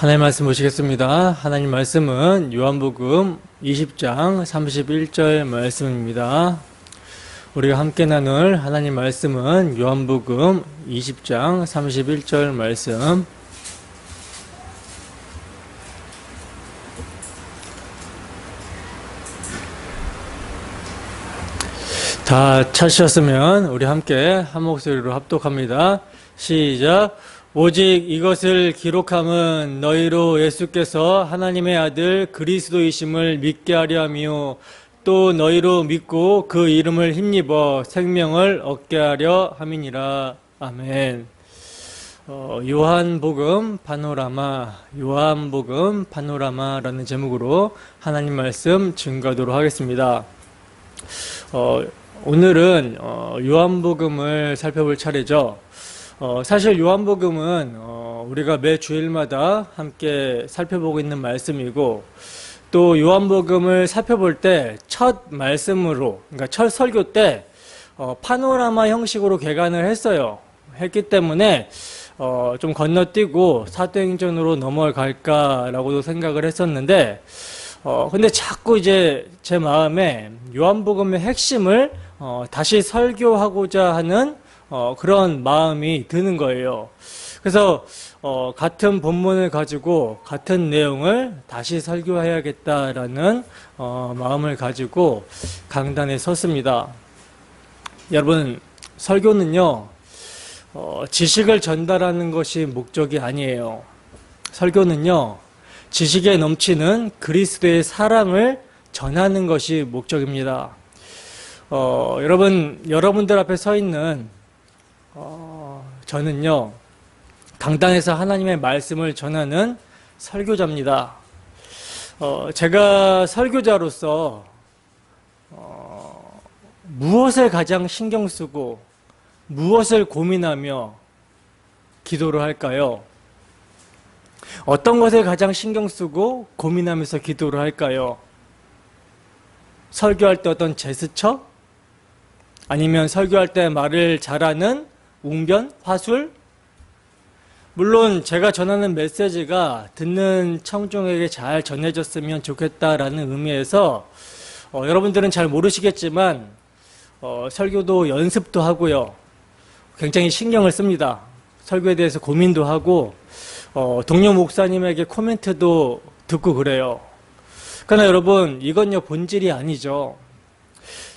하나님 말씀 보시겠습니다. 하나님 말씀은 요한복음 20장 31절 말씀입니다. 우리가 함께 나눌 하나님 말씀은 요한복음 20장 31절 말씀. 다 찾으셨으면 우리 함께 한 목소리로 합독합니다. 시작. 오직 이것을 기록함은 너희로 예수께서 하나님의 아들 그리스도이심을 믿게 하려 함이요 또 너희로 믿고 그 이름을 힘입어 생명을 얻게 하려 함이니라. 아멘. 요한복음 파노라마라는 제목으로 하나님 말씀 증거하도록 하겠습니다. 오늘은 요한복음을 살펴볼 차례죠. 사실 요한복음은 우리가 매 주일마다 함께 살펴보고 있는 말씀이고, 또 요한복음을 살펴볼 때 첫 말씀으로, 그러니까 첫 설교 때 파노라마 형식으로 개관을 했기 때문에 좀 건너뛰고 사도행전으로 넘어갈까라고도 생각을 했었는데, 근데 자꾸 이제 제 마음에 요한복음의 핵심을 다시 설교하고자 하는 그런 마음이 드는 거예요. 그래서 같은 본문을 가지고 같은 내용을 다시 설교해야겠다라는 마음을 가지고 강단에 섰습니다. 여러분, 설교는요, 지식을 전달하는 것이 목적이 아니에요. 설교는요, 지식에 넘치는 그리스도의 사랑을 전하는 것이 목적입니다. 여러분들 앞에 서 있는 저는요, 강단에서 하나님의 말씀을 전하는 설교자입니다. 제가 설교자로서 무엇을 가장 신경 쓰고 무엇을 고민하며 기도를 할까요? 어떤 것을 가장 신경 쓰고 고민하면서 기도를 할까요? 설교할 때 어떤 제스처? 아니면 설교할 때 말을 잘하는 웅변, 화술? 물론 제가 전하는 메시지가 듣는 청중에게 잘 전해졌으면 좋겠다라는 의미에서 여러분들은 잘 모르시겠지만 설교도 연습도 하고요. 굉장히 신경을 씁니다. 설교에 대해서 고민도 하고 동료 목사님에게 코멘트도 듣고 그래요. 그러나 여러분, 이건요 본질이 아니죠.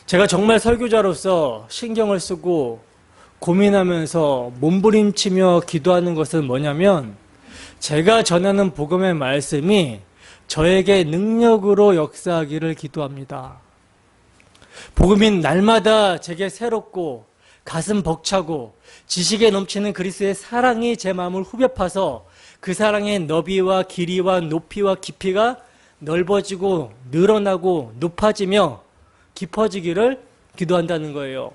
제가 정말 설교자로서 신경을 쓰고 고민하면서 몸부림치며 기도하는 것은 뭐냐면, 제가 전하는 복음의 말씀이 저에게 능력으로 역사하기를 기도합니다. 복음인 날마다 제게 새롭고 가슴 벅차고 지식에 넘치는 그리스도의 사랑이 제 마음을 후벼 파서 그 사랑의 너비와 길이와 높이와 깊이가 넓어지고 늘어나고 높아지며 깊어지기를 기도한다는 거예요.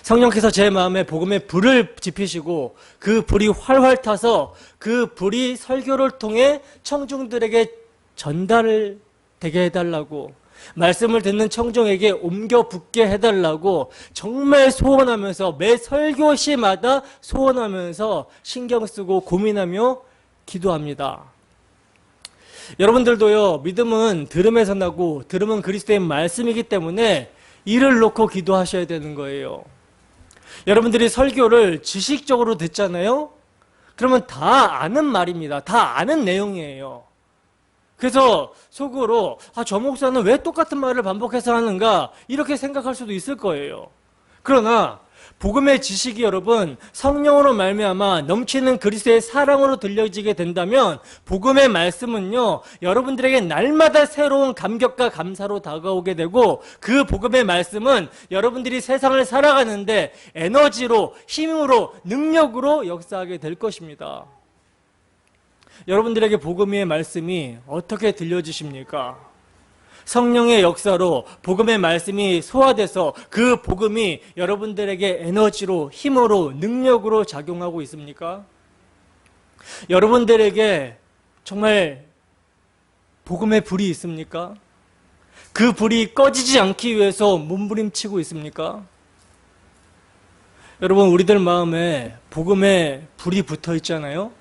성령께서 제 마음에 복음의 불을 지피시고 그 불이 활활 타서 그 불이 설교를 통해 청중들에게 전달되게 해달라고, 말씀을 듣는 청중에게 옮겨 붙게 해달라고 정말 소원하면서 매 설교시마다 소원하면서 신경 쓰고 고민하며 기도합니다. 여러분들도요, 믿음은 들음에서 나고 들음은 그리스도의 말씀이기 때문에 이를 놓고 기도하셔야 되는 거예요. 여러분들이 설교를 지식적으로 듣잖아요? 그러면 다 아는 말입니다. 다 아는 내용이에요. 그래서 속으로 저 목사는 왜 똑같은 말을 반복해서 하는가, 이렇게 생각할 수도 있을 거예요. 그러나 복음의 지식이 여러분 성령으로 말미암아 넘치는 그리스도의 사랑으로 들려지게 된다면 복음의 말씀은요, 여러분들에게 날마다 새로운 감격과 감사로 다가오게 되고, 그 복음의 말씀은 여러분들이 세상을 살아가는데 에너지로, 힘으로, 능력으로 역사하게 될 것입니다. 여러분들에게 복음의 말씀이 어떻게 들려지십니까? 성령의 역사로 복음의 말씀이 소화돼서 그 복음이 여러분들에게 에너지로, 힘으로, 능력으로 작용하고 있습니까? 여러분들에게 정말 복음의 불이 있습니까? 그 불이 꺼지지 않기 위해서 몸부림치고 있습니까? 여러분, 우리들 마음에 복음의 불이 붙어 있잖아요?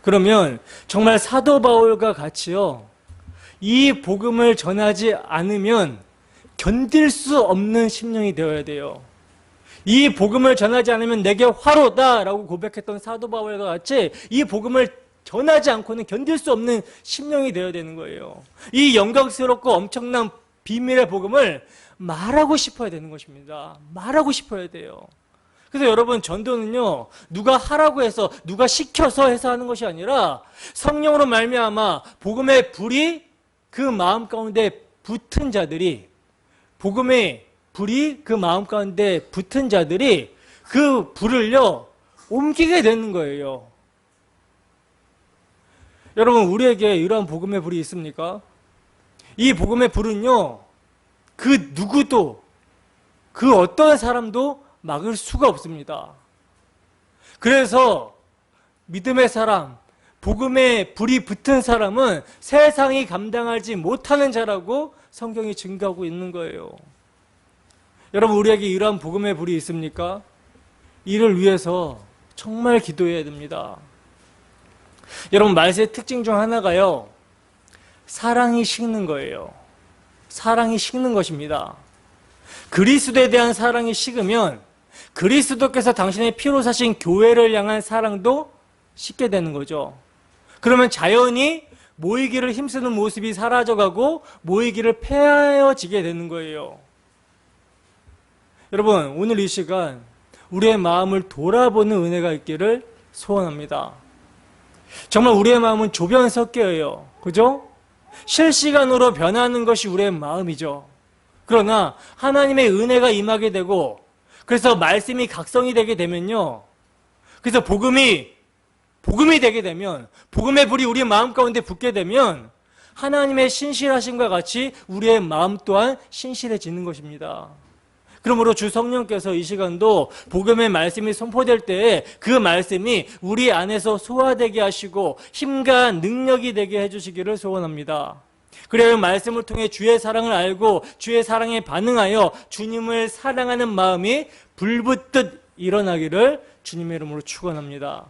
그러면 정말 사도 바울과 같이요, 이 복음을 전하지 않으면 견딜 수 없는 심령이 되어야 돼요. 이 복음을 전하지 않으면 내게 화로다라고 고백했던 사도 바울과 같이 이 복음을 전하지 않고는 견딜 수 없는 심령이 되어야 되는 거예요. 이 영광스럽고 엄청난 비밀의 복음을 말하고 싶어야 되는 것입니다. 말하고 싶어야 돼요. 그래서 여러분, 전도는요, 누가 하라고 해서, 누가 시켜서 해서 하는 것이 아니라 성령으로 말미암아 복음의 불이 그 마음 가운데 붙은 자들이, 복음의 불이 그 마음 가운데 붙은 자들이 그 불을요, 옮기게 되는 거예요. 여러분, 우리에게 이러한 복음의 불이 있습니까? 이 복음의 불은요, 그 누구도, 그 어떤 사람도 막을 수가 없습니다. 그래서 믿음의 사람, 복음의 불이 붙은 사람은 세상이 감당하지 못하는 자라고 성경이 증거하고 있는 거예요. 여러분, 우리에게 이러한 복음의 불이 있습니까? 이를 위해서 정말 기도해야 됩니다. 여러분, 말세의 특징 중 하나가요, 사랑이 식는 거예요. 사랑이 식는 것입니다. 그리스도에 대한 사랑이 식으면 그리스도께서 당신의 피로 사신 교회를 향한 사랑도 식게 되는 거죠. 그러면 자연히 모이기를 힘쓰는 모습이 사라져가고 모이기를 폐하여지게 되는 거예요. 여러분, 오늘 이 시간 우리의 마음을 돌아보는 은혜가 있기를 소원합니다. 정말 우리의 마음은 조변석계예요. 그죠? 실시간으로 변하는 것이 우리의 마음이죠. 그러나 하나님의 은혜가 임하게 되고, 그래서 말씀이 각성이 되게 되면요, 그래서 복음이 되게 되면, 복음의 불이 우리 마음 가운데 붙게 되면 하나님의 신실하심과 같이 우리의 마음 또한 신실해지는 것입니다. 그러므로 주 성령께서 이 시간도 복음의 말씀이 선포될 때에 그 말씀이 우리 안에서 소화되게 하시고 힘과 능력이 되게 해주시기를 소원합니다. 그래야 말씀을 통해 주의 사랑을 알고 주의 사랑에 반응하여 주님을 사랑하는 마음이 불붙듯 일어나기를 주님의 이름으로 축원합니다.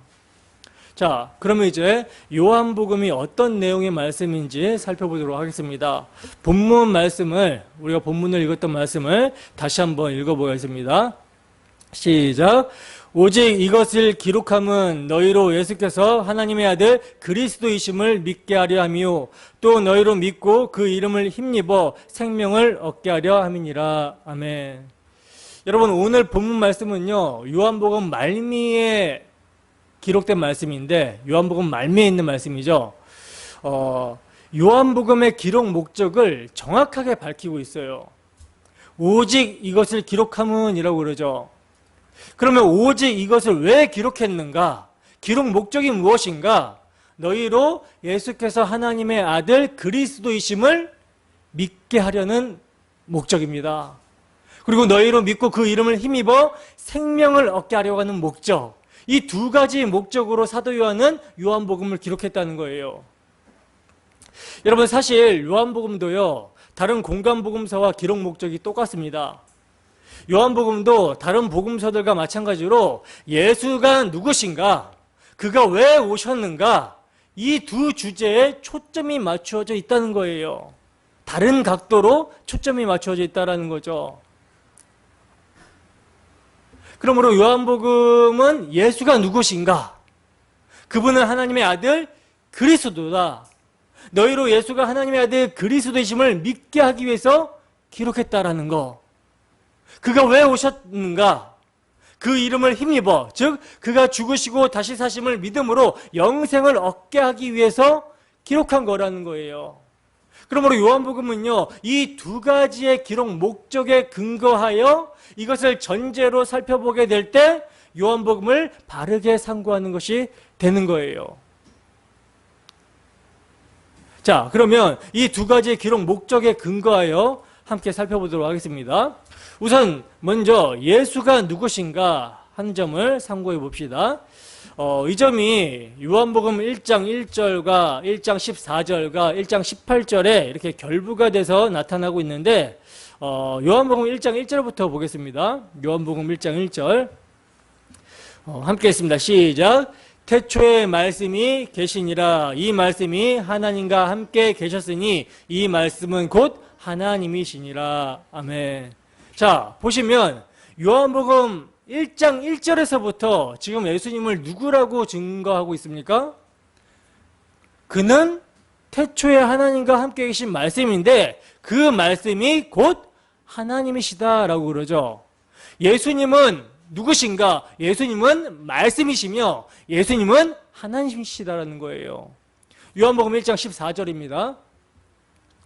자, 그러면 이제 요한복음이 어떤 내용의 말씀인지 살펴보도록 하겠습니다. 본문 말씀을, 우리가 본문을 읽었던 말씀을 다시 한번 읽어보겠습니다. 시작. 오직 이것을 기록함은 너희로 예수께서 하나님의 아들 그리스도이심을 믿게 하려 함이요 또 너희로 믿고 그 이름을 힘입어 생명을 얻게 하려 함이니라. 아멘. 여러분, 오늘 본문 말씀은요, 요한복음 말미에 기록된 말씀인데, 요한복음 말미에 있는 말씀이죠. 요한복음의 기록 목적을 정확하게 밝히고 있어요. 오직 이것을 기록함은 이라고 그러죠. 그러면 오직 이것을 왜 기록했는가? 기록 목적이 무엇인가? 너희로 예수께서 하나님의 아들 그리스도이심을 믿게 하려는 목적입니다. 그리고 너희로 믿고 그 이름을 힘입어 생명을 얻게 하려고 하는 목적, 이 두 가지 목적으로 사도 요한은 요한복음을 기록했다는 거예요. 여러분, 사실 요한복음도요, 다른 공관복음서와 기록 목적이 똑같습니다. 요한복음도 다른 복음서들과 마찬가지로 예수가 누구신가, 그가 왜 오셨는가, 이 두 주제에 초점이 맞추어져 있다는 거예요. 다른 각도로 초점이 맞추어져 있다는 거죠. 그러므로 요한복음은 예수가 누구신가, 그분은 하나님의 아들 그리스도다, 너희로 예수가 하나님의 아들 그리스도이심을 믿게 하기 위해서 기록했다라는 거, 그가 왜 오셨는가, 그 이름을 힘입어, 즉 그가 죽으시고 다시 사심을 믿음으로 영생을 얻게 하기 위해서 기록한 거라는 거예요. 그러므로 요한복음은요, 이 두 가지의 기록 목적에 근거하여 이것을 전제로 살펴보게 될 때 요한복음을 바르게 상고하는 것이 되는 거예요. 자, 그러면 이 두 가지의 기록 목적에 근거하여 함께 살펴보도록 하겠습니다. 우선 먼저 예수가 누구신가 하는 점을 상고해 봅시다. 이 점이 요한복음 1장 1절과 1장 14절과 1장 18절에 이렇게 결부가 돼서 나타나고 있는데, 요한복음 1장 1절부터 보겠습니다. 요한복음 1장 1절 함께 했습니다. 시작. 태초에 말씀이 계시니라. 이 말씀이 하나님과 함께 계셨으니 이 말씀은 곧 하나님이시니라. 아멘. 자, 보시면 요한복음 1장 1절에서부터 지금 예수님을 누구라고 증거하고 있습니까? 그는 태초에 하나님과 함께 계신 말씀인데 그 말씀이 곧 하나님이시다라고 그러죠. 예수님은 누구신가? 예수님은 말씀이시며 예수님은 하나님이시다라는 거예요. 요한복음 1장 14절입니다.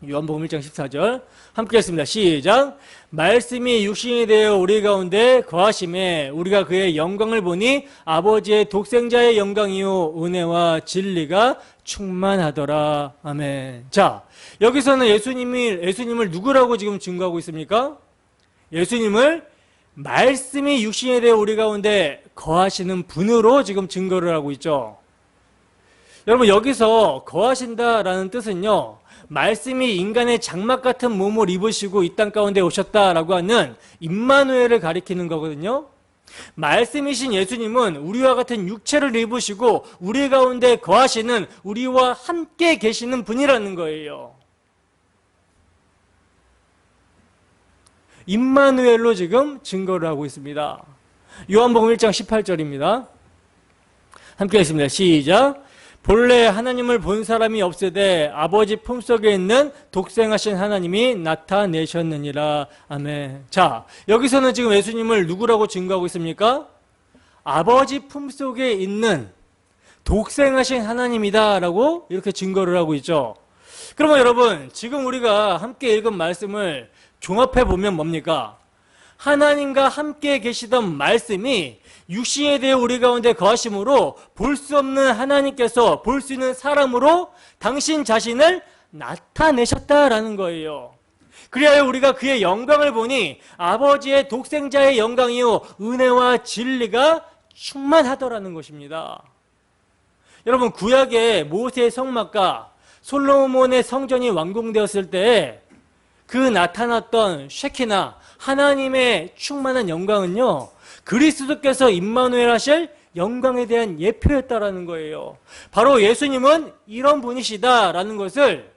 요한복음 1장 14절 함께 했습니다. 시작. 말씀이 육신이 되어 우리 가운데 거하심에 우리가 그의 영광을 보니 아버지의 독생자의 영광이요 은혜와 진리가 충만하더라. 아멘. 자, 여기서는 예수님을 누구라고 지금 증거하고 있습니까? 예수님을 말씀이 육신이 되어 우리 가운데 거하시는 분으로 지금 증거를 하고 있죠. 여러분, 여기서 거하신다라는 뜻은요, 말씀이 인간의 장막 같은 몸을 입으시고 이 땅 가운데 오셨다라고 하는 임마누엘을 가리키는 거거든요. 말씀이신 예수님은 우리와 같은 육체를 입으시고 우리 가운데 거하시는, 우리와 함께 계시는 분이라는 거예요. 임마누엘로 지금 증거를 하고 있습니다. 요한복음 1장 18절입니다. 함께 하겠습니다. 시작. 본래 하나님을 본 사람이 없으되 아버지 품속에 있는 독생하신 하나님이 나타내셨느니라. 아멘. 자, 여기서는 지금 예수님을 누구라고 증거하고 있습니까? 아버지 품속에 있는 독생하신 하나님이다 라고 이렇게 증거를 하고 있죠. 그러면 여러분, 지금 우리가 함께 읽은 말씀을 종합해 보면 뭡니까? 하나님과 함께 계시던 말씀이 육신에 대해 우리 가운데 거하심으로 볼 수 없는 하나님께서 볼 수 있는 사람으로 당신 자신을 나타내셨다라는 거예요. 그리하여 우리가 그의 영광을 보니 아버지의 독생자의 영광이요 은혜와 진리가 충만하더라는 것입니다. 여러분, 구약의 모세의 성막과 솔로몬의 성전이 완공되었을 때 그 나타났던 쉐키나 하나님의 충만한 영광은요, 그리스도께서 임마누엘 하실 영광에 대한 예표였다라는 거예요. 바로 예수님은 이런 분이시다라는 것을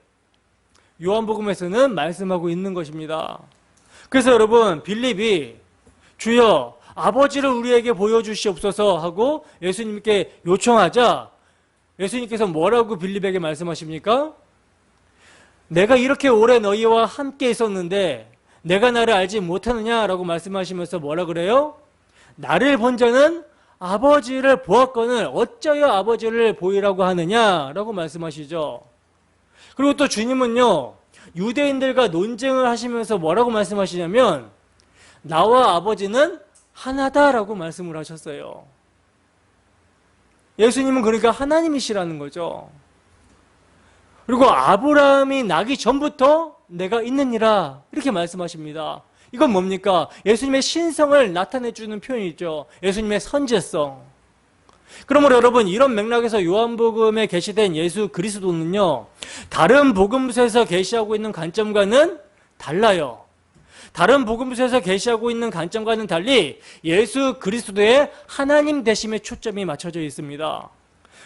요한복음에서는 말씀하고 있는 것입니다. 그래서 여러분, 빌립이 주여 아버지를 우리에게 보여주시옵소서 하고 예수님께 요청하자 예수님께서 뭐라고 빌립에게 말씀하십니까? 내가 이렇게 오래 너희와 함께 있었는데 내가 나를 알지 못하느냐라고 말씀하시면서 뭐라 그래요? 나를 본 자는 아버지를 보았거늘 어쩌여 아버지를 보이라고 하느냐라고 말씀하시죠. 그리고 또 주님은요, 유대인들과 논쟁을 하시면서 뭐라고 말씀하시냐면 나와 아버지는 하나다라고 말씀을 하셨어요. 예수님은 그러니까 하나님이시라는 거죠. 그리고 아브라함이 나기 전부터 내가 있느니라 이렇게 말씀하십니다. 이건 뭡니까? 예수님의 신성을 나타내주는 표현이죠. 예수님의 선제성. 그러므로 여러분, 이런 맥락에서 요한복음에 계시된 예수 그리스도는요, 다른 복음서에서 계시하고 있는 관점과는 달라요. 다른 복음서에서 계시하고 있는 관점과는 달리 예수 그리스도의 하나님 되심에 초점이 맞춰져 있습니다.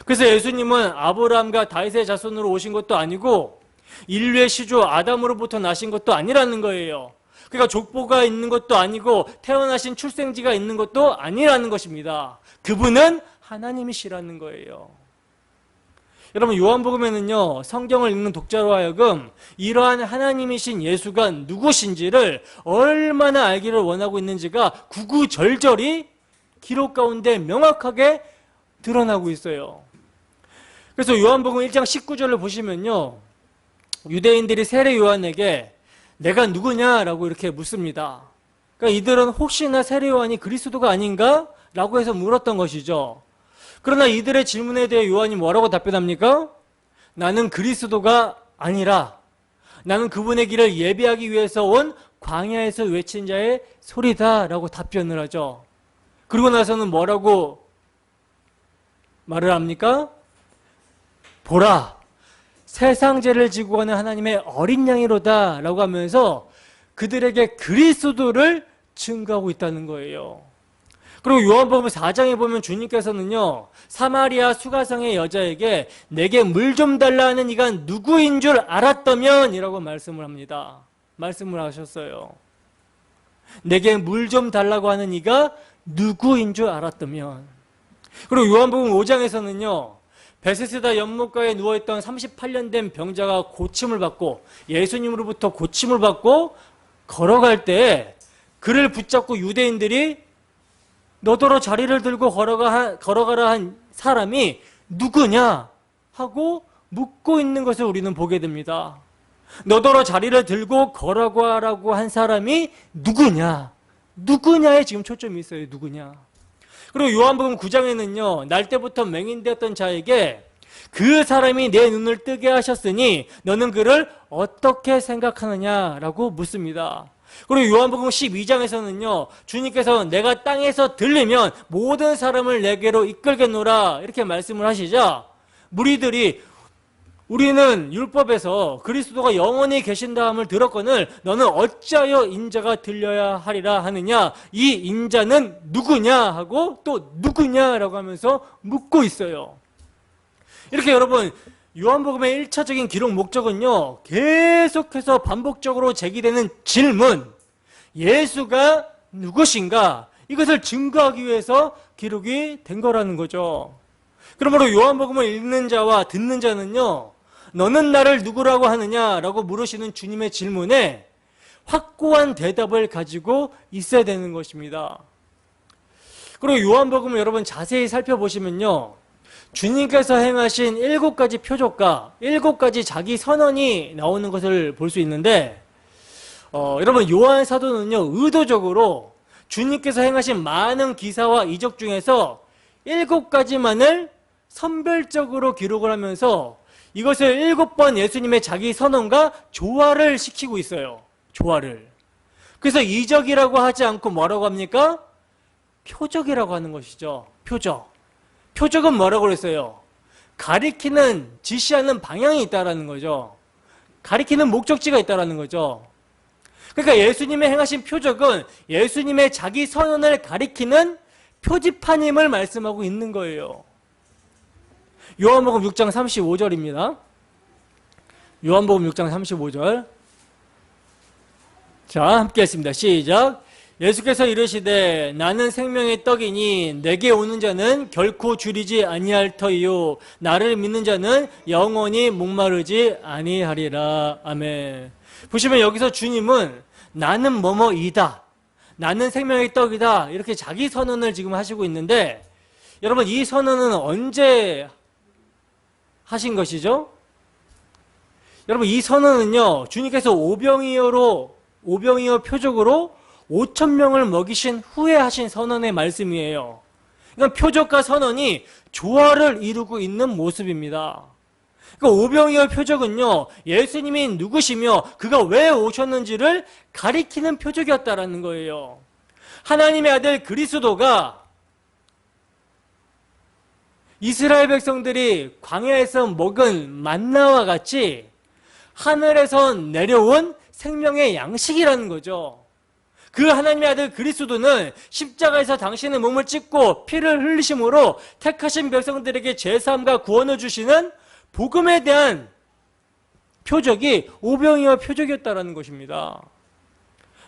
그래서 예수님은 아브라함과 다윗의 자손으로 오신 것도 아니고 인류의 시조 아담으로부터 나신 것도 아니라는 거예요. 그러니까 족보가 있는 것도 아니고 태어나신 출생지가 있는 것도 아니라는 것입니다. 그분은 하나님이시라는 거예요. 여러분, 요한복음에는요, 성경을 읽는 독자로 하여금 이러한 하나님이신 예수가 누구신지를 얼마나 알기를 원하고 있는지가 구구절절히 기록 가운데 명확하게 드러나고 있어요. 그래서 요한복음 1장 19절을 보시면요, 유대인들이 세례 요한에게 내가 누구냐라고 이렇게 묻습니다. 그러니까 이들은 혹시나 세례 요한이 그리스도가 아닌가? 라고 해서 물었던 것이죠. 그러나 이들의 질문에 대해 요한이 뭐라고 답변합니까? 나는 그리스도가 아니라 나는 그분의 길을 예비하기 위해서 온 광야에서 외친 자의 소리다 라고 답변을 하죠. 그리고 나서는 뭐라고 말을 합니까? 보라, 세상 죄를 지고 가는 하나님의 어린 양이로다 라고 하면서 그들에게 그리스도를 증거하고 있다는 거예요. 그리고 요한복음 4장에 보면 주님께서는요, 사마리아 수가성의 여자에게 내게 물 좀 달라 하는 이가 누구인 줄 알았다면 이라고 말씀을 합니다. 말씀을 하셨어요. 내게 물 좀 달라고 하는 이가 누구인 줄 알았다면. 그리고 요한복음 5장에서는요, 베세스다 연못가에 누워있던 38년 된 병자가 고침을 받고 예수님으로부터 고침을 받고 걸어갈 때 그를 붙잡고 유대인들이 너더러 자리를 들고 걸어가라 한 사람이 누구냐 하고 묻고 있는 것을 우리는 보게 됩니다. 너더러 자리를 들고 걸어가라고 한 사람이 누구냐? 누구냐에 지금 초점이 있어요. 누구냐? 그리고 요한복음 9장에는요. 날 때부터 맹인되었던 자에게 그 사람이 내 눈을 뜨게 하셨으니 너는 그를 어떻게 생각하느냐라고 묻습니다. 그리고 요한복음 12장에서는요. 주님께서 내가 땅에서 들리면 모든 사람을 내게로 이끌겠노라 이렇게 말씀을 하시자 무리들이 우리는 율법에서 그리스도가 영원히 계신다함을 들었거늘 너는 어찌하여 인자가 들려야 하리라 하느냐 이 인자는 누구냐 하고 또 누구냐라고 하면서 묻고 있어요. 이렇게 여러분 요한복음의 1차적인 기록 목적은요 계속해서 반복적으로 제기되는 질문 예수가 누구신가 이것을 증거하기 위해서 기록이 된 거라는 거죠. 그러므로 요한복음을 읽는 자와 듣는 자는요 너는 나를 누구라고 하느냐라고 물으시는 주님의 질문에 확고한 대답을 가지고 있어야 되는 것입니다. 그리고 요한복음을 여러분 자세히 살펴보시면요 주님께서 행하신 7가지 표적과 7가지 자기 선언이 나오는 것을 볼 수 있는데 여러분 요한 사도는요 의도적으로 주님께서 행하신 많은 기사와 이적 중에서 7가지만을 선별적으로 기록을 하면서 이것을 7번 예수님의 자기 선언과 조화를 시키고 있어요. 조화를. 그래서 이적이라고 하지 않고 뭐라고 합니까? 표적이라고 하는 것이죠. 표적. 표적은 뭐라고 그랬어요? 가리키는, 지시하는 방향이 있다라는 거죠. 가리키는 목적지가 있다라는 거죠. 그러니까 예수님의 행하신 표적은 예수님의 자기 선언을 가리키는 표지판임을 말씀하고 있는 거예요. 요한복음 6장 35절입니다. 요한복음 6장 35절. 자, 함께 했습니다. 시작. 예수께서 이르시되 나는 생명의 떡이니 내게 오는 자는 결코 줄이지 아니할 터이요 나를 믿는 자는 영원히 목마르지 아니하리라. 아멘. 보시면 여기서 주님은 나는 뭐뭐이다. 나는 생명의 떡이다. 이렇게 자기 선언을 지금 하시고 있는데 여러분 이 선언은 언제 하신 것이죠? 여러분 이 선언은요 주님께서 오병이어 표적으로 5,000명을 먹이신 후에 하신 선언의 말씀이에요. 그러니까 표적과 선언이 조화를 이루고 있는 모습입니다. 그러니까 오병이어 표적은요 예수님이 누구시며 그가 왜 오셨는지를 가리키는 표적이었다라는 거예요. 하나님의 아들 그리스도가 이스라엘 백성들이 광야에서 먹은 만나와 같이 하늘에서 내려온 생명의 양식이라는 거죠. 그 하나님의 아들 그리스도는 십자가에서 당신의 몸을 찢고 피를 흘리심으로 택하신 백성들에게 제사함과 구원을 주시는 복음에 대한 표적이 오병이어 표적이었다는 것입니다.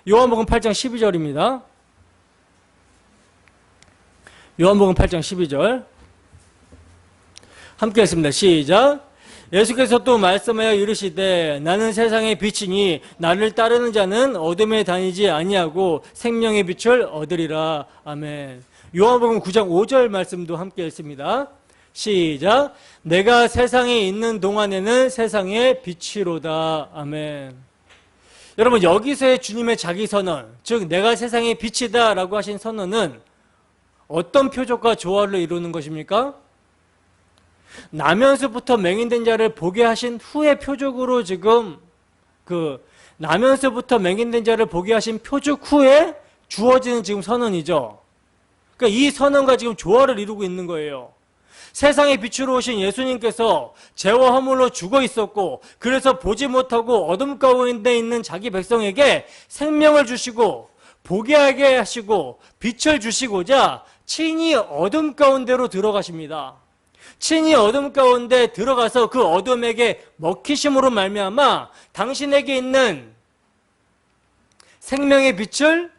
요한복음 8장 12절입니다. 요한복음 8장 12절 함께 했습니다. 시작. 예수께서 또 말씀하여 이르시되 나는 세상의 빛이니 나를 따르는 자는 어둠에 다니지 아니하고 생명의 빛을 얻으리라. 아멘. 요한복음 9장 5절 말씀도 함께 했습니다. 시작. 내가 세상에 있는 동안에는 세상의 빛이로다. 아멘. 여러분 여기서의 주님의 자기 선언, 즉 내가 세상의 빛이다 라고 하신 선언은 어떤 표적과 조화를 이루는 것입니까? 나면서부터 맹인된 자를 보게 하신 후의 표적으로 지금 나면서부터 맹인된 자를 보게 하신 표적 후에 주어지는 지금 선언이죠. 그러니까 이 선언과 지금 조화를 이루고 있는 거예요. 세상의 빛으로 오신 예수님께서 죄와 허물로 죽어 있었고 그래서 보지 못하고 어둠 가운데 있는 자기 백성에게 생명을 주시고 보게 하게 하시고 빛을 주시고자 친히 어둠 가운데로 들어가십니다. 친히 어둠 가운데 들어가서 그 어둠에게 먹히심으로 말미암아 당신에게 있는 생명의 빛을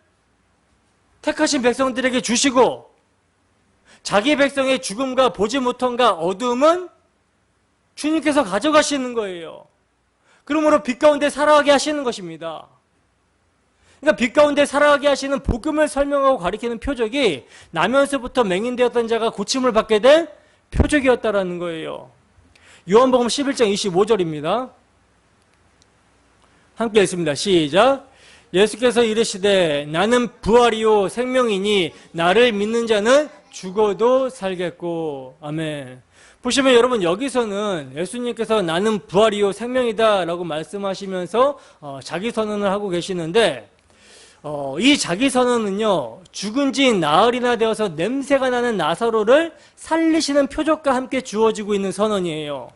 택하신 백성들에게 주시고 자기 백성의 죽음과 보지 못함과 어두움은 주님께서 가져가시는 거예요. 그러므로 빛 가운데 살아가게 하시는 것입니다. 그러니까 빛 가운데 살아가게 하시는 복음을 설명하고 가리키는 표적이 나면서부터 맹인되었던 자가 고침을 받게 된 표적이었다라는 거예요. 요한복음 11장 25절입니다. 함께 읽습니다. 시작. 예수께서 이르시되 나는 부활이요 생명이니 나를 믿는 자는 죽어도 살겠고. 아멘. 보시면 여러분 여기서는 예수님께서 나는 부활이요 생명이다 라고 말씀하시면서 자기 선언을 하고 계시는데 이 자기 선언은요 죽은 지 나흘이나 되어서 냄새가 나는 나사로를 살리시는 표적과 함께 주어지고 있는 선언이에요.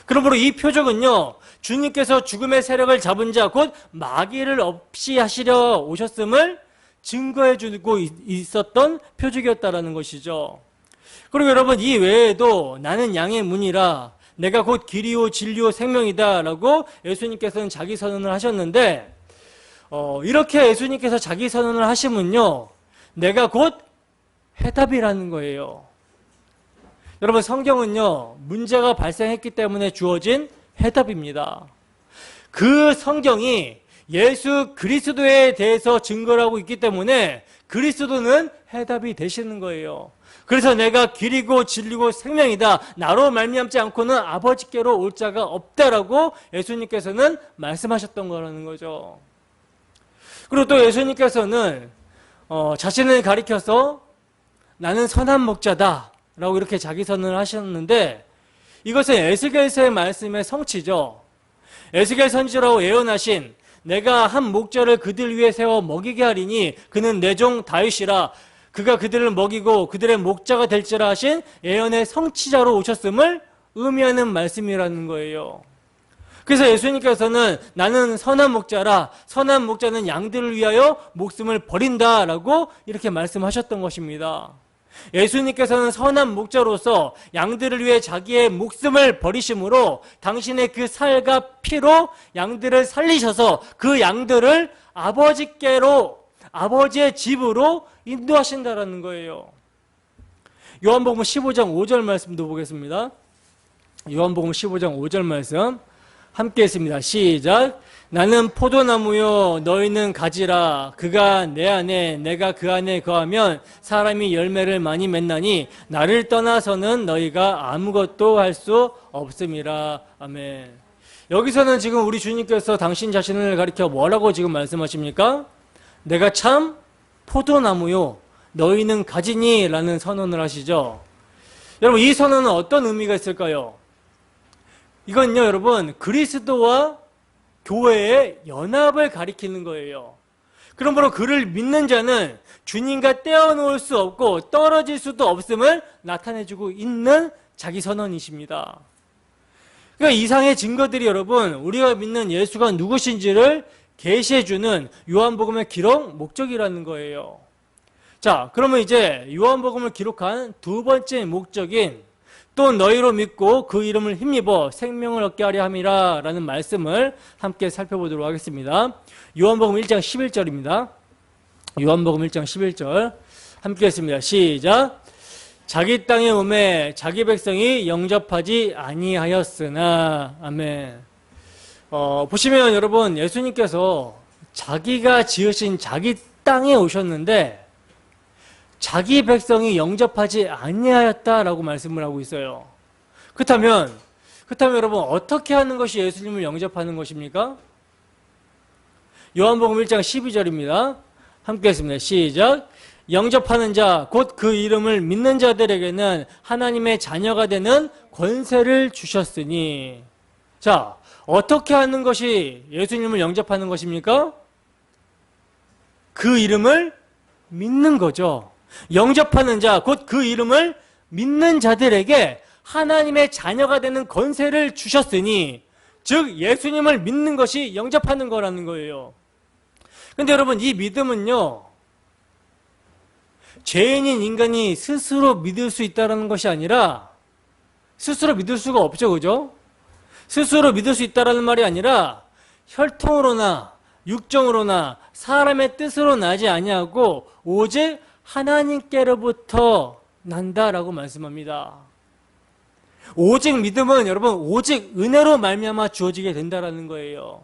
그러므로 이 표적은요 주님께서 죽음의 세력을 잡은 자 곧 마귀를 없이 하시려 오셨음을 증거해 주고 있었던 표적이었다라는 것이죠. 그리고 여러분 이 외에도 나는 양의 문이라 내가 곧 길이요 진리요 생명이다 라고 예수님께서는 자기 선언을 하셨는데 이렇게 예수님께서 자기 선언을 하시면요 내가 곧 해답이라는 거예요. 여러분 성경은요 문제가 발생했기 때문에 주어진 해답입니다. 그 성경이 예수 그리스도에 대해서 증거를 하고 있기 때문에 그리스도는 해답이 되시는 거예요. 그래서 내가 길이고 진리고 생명이다. 나로 말미암지 않고는 아버지께로 올 자가 없다라고 예수님께서는 말씀하셨던 거라는 거죠. 그리고 또 예수님께서는 자신을 가리켜서 나는 선한 목자다 라고 이렇게 자기 선언을 하셨는데 이것은 에스겔서의 말씀의 성취죠. 에스겔 선지자라고 예언하신 내가 한 목자를 그들 위에 세워 먹이게 하리니 그는 내 종 다윗이라 그가 그들을 먹이고 그들의 목자가 될지라 하신 예언의 성취자로 오셨음을 의미하는 말씀이라는 거예요. 그래서 예수님께서는 나는 선한 목자라 선한 목자는 양들을 위하여 목숨을 버린다라고 이렇게 말씀하셨던 것입니다. 예수님께서는 선한 목자로서 양들을 위해 자기의 목숨을 버리심으로 당신의 그 살과 피로 양들을 살리셔서 그 양들을 아버지께로 아버지의 집으로 인도하신다라는 거예요. 요한복음 15장 5절 말씀도 보겠습니다. 요한복음 15장 5절 말씀 함께 했습니다. 시작. 나는 포도나무요 너희는 가지라. 그가 내 안에 내가 그 안에 거하면 사람이 열매를 많이 맺나니 나를 떠나서는 너희가 아무것도 할 수 없음이라. 아멘. 여기서는 지금 우리 주님께서 당신 자신을 가리켜 뭐라고 지금 말씀하십니까? 내가 참 포도나무요 너희는 가지니 라는 선언을 하시죠. 여러분 이 선언은 어떤 의미가 있을까요? 이건요 여러분 그리스도와 교회의 연합을 가리키는 거예요. 그러므로 그를 믿는 자는 주님과 떼어놓을 수 없고 떨어질 수도 없음을 나타내주고 있는 자기 선언이십니다. 그러니까 이상의 증거들이 여러분 우리가 믿는 예수가 누구신지를 계시해주는 요한복음의 기록 목적이라는 거예요. 자, 그러면 이제 요한복음을 기록한 두 번째 목적인 또 너희로 믿고 그 이름을 힘입어 생명을 얻게 하려 함이라 라는 말씀을 함께 살펴보도록 하겠습니다. 요한복음 1장 11절입니다. 요한복음 1장 11절 함께 했습니다. 시작. 자기 땅에 오매 자기 백성이 영접하지 아니하였으나. 아멘. 보시면 여러분 예수님께서 자기가 지으신 자기 땅에 오셨는데 자기 백성이 영접하지 아니하였다라고 말씀을 하고 있어요. 그렇다면 여러분 어떻게 하는 것이 예수님을 영접하는 것입니까? 요한복음 1장 12절입니다. 함께 했습니다. 시작. 영접하는 자 곧 그 이름을 믿는 자들에게는 하나님의 자녀가 되는 권세를 주셨으니. 자, 어떻게 하는 것이 예수님을 영접하는 것입니까? 그 이름을 믿는 거죠. 영접하는 자, 곧 그 이름을 믿는 자들에게 하나님의 자녀가 되는 권세를 주셨으니, 즉 예수님을 믿는 것이 영접하는 거라는 거예요. 근데 여러분 이 믿음은요 죄인인 인간이 스스로 믿을 수 있다는 것이 아니라, 스스로 믿을 수가 없죠, 그죠? 스스로 믿을 수 있다는 말이 아니라 혈통으로나 육정으로나 사람의 뜻으로 나지 아니하고 오직 하나님께로부터 난다라고 말씀합니다. 오직 믿음은 여러분 오직 은혜로 말미암아 주어지게 된다라는 거예요.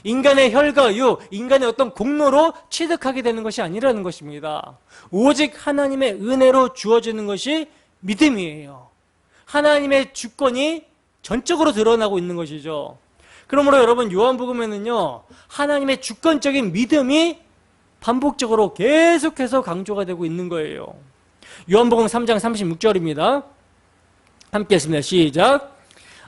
인간의 혈과 육, 인간의 어떤 공로로 취득하게 되는 것이 아니라는 것입니다. 오직 하나님의 은혜로 주어지는 것이 믿음이에요. 하나님의 주권이 전적으로 드러나고 있는 것이죠. 그러므로 여러분 요한복음에는요, 하나님의 주권적인 믿음이 반복적으로 계속해서 강조가 되고 있는 거예요. 요한복음 3장 36절입니다. 함께 했습니다. 시작.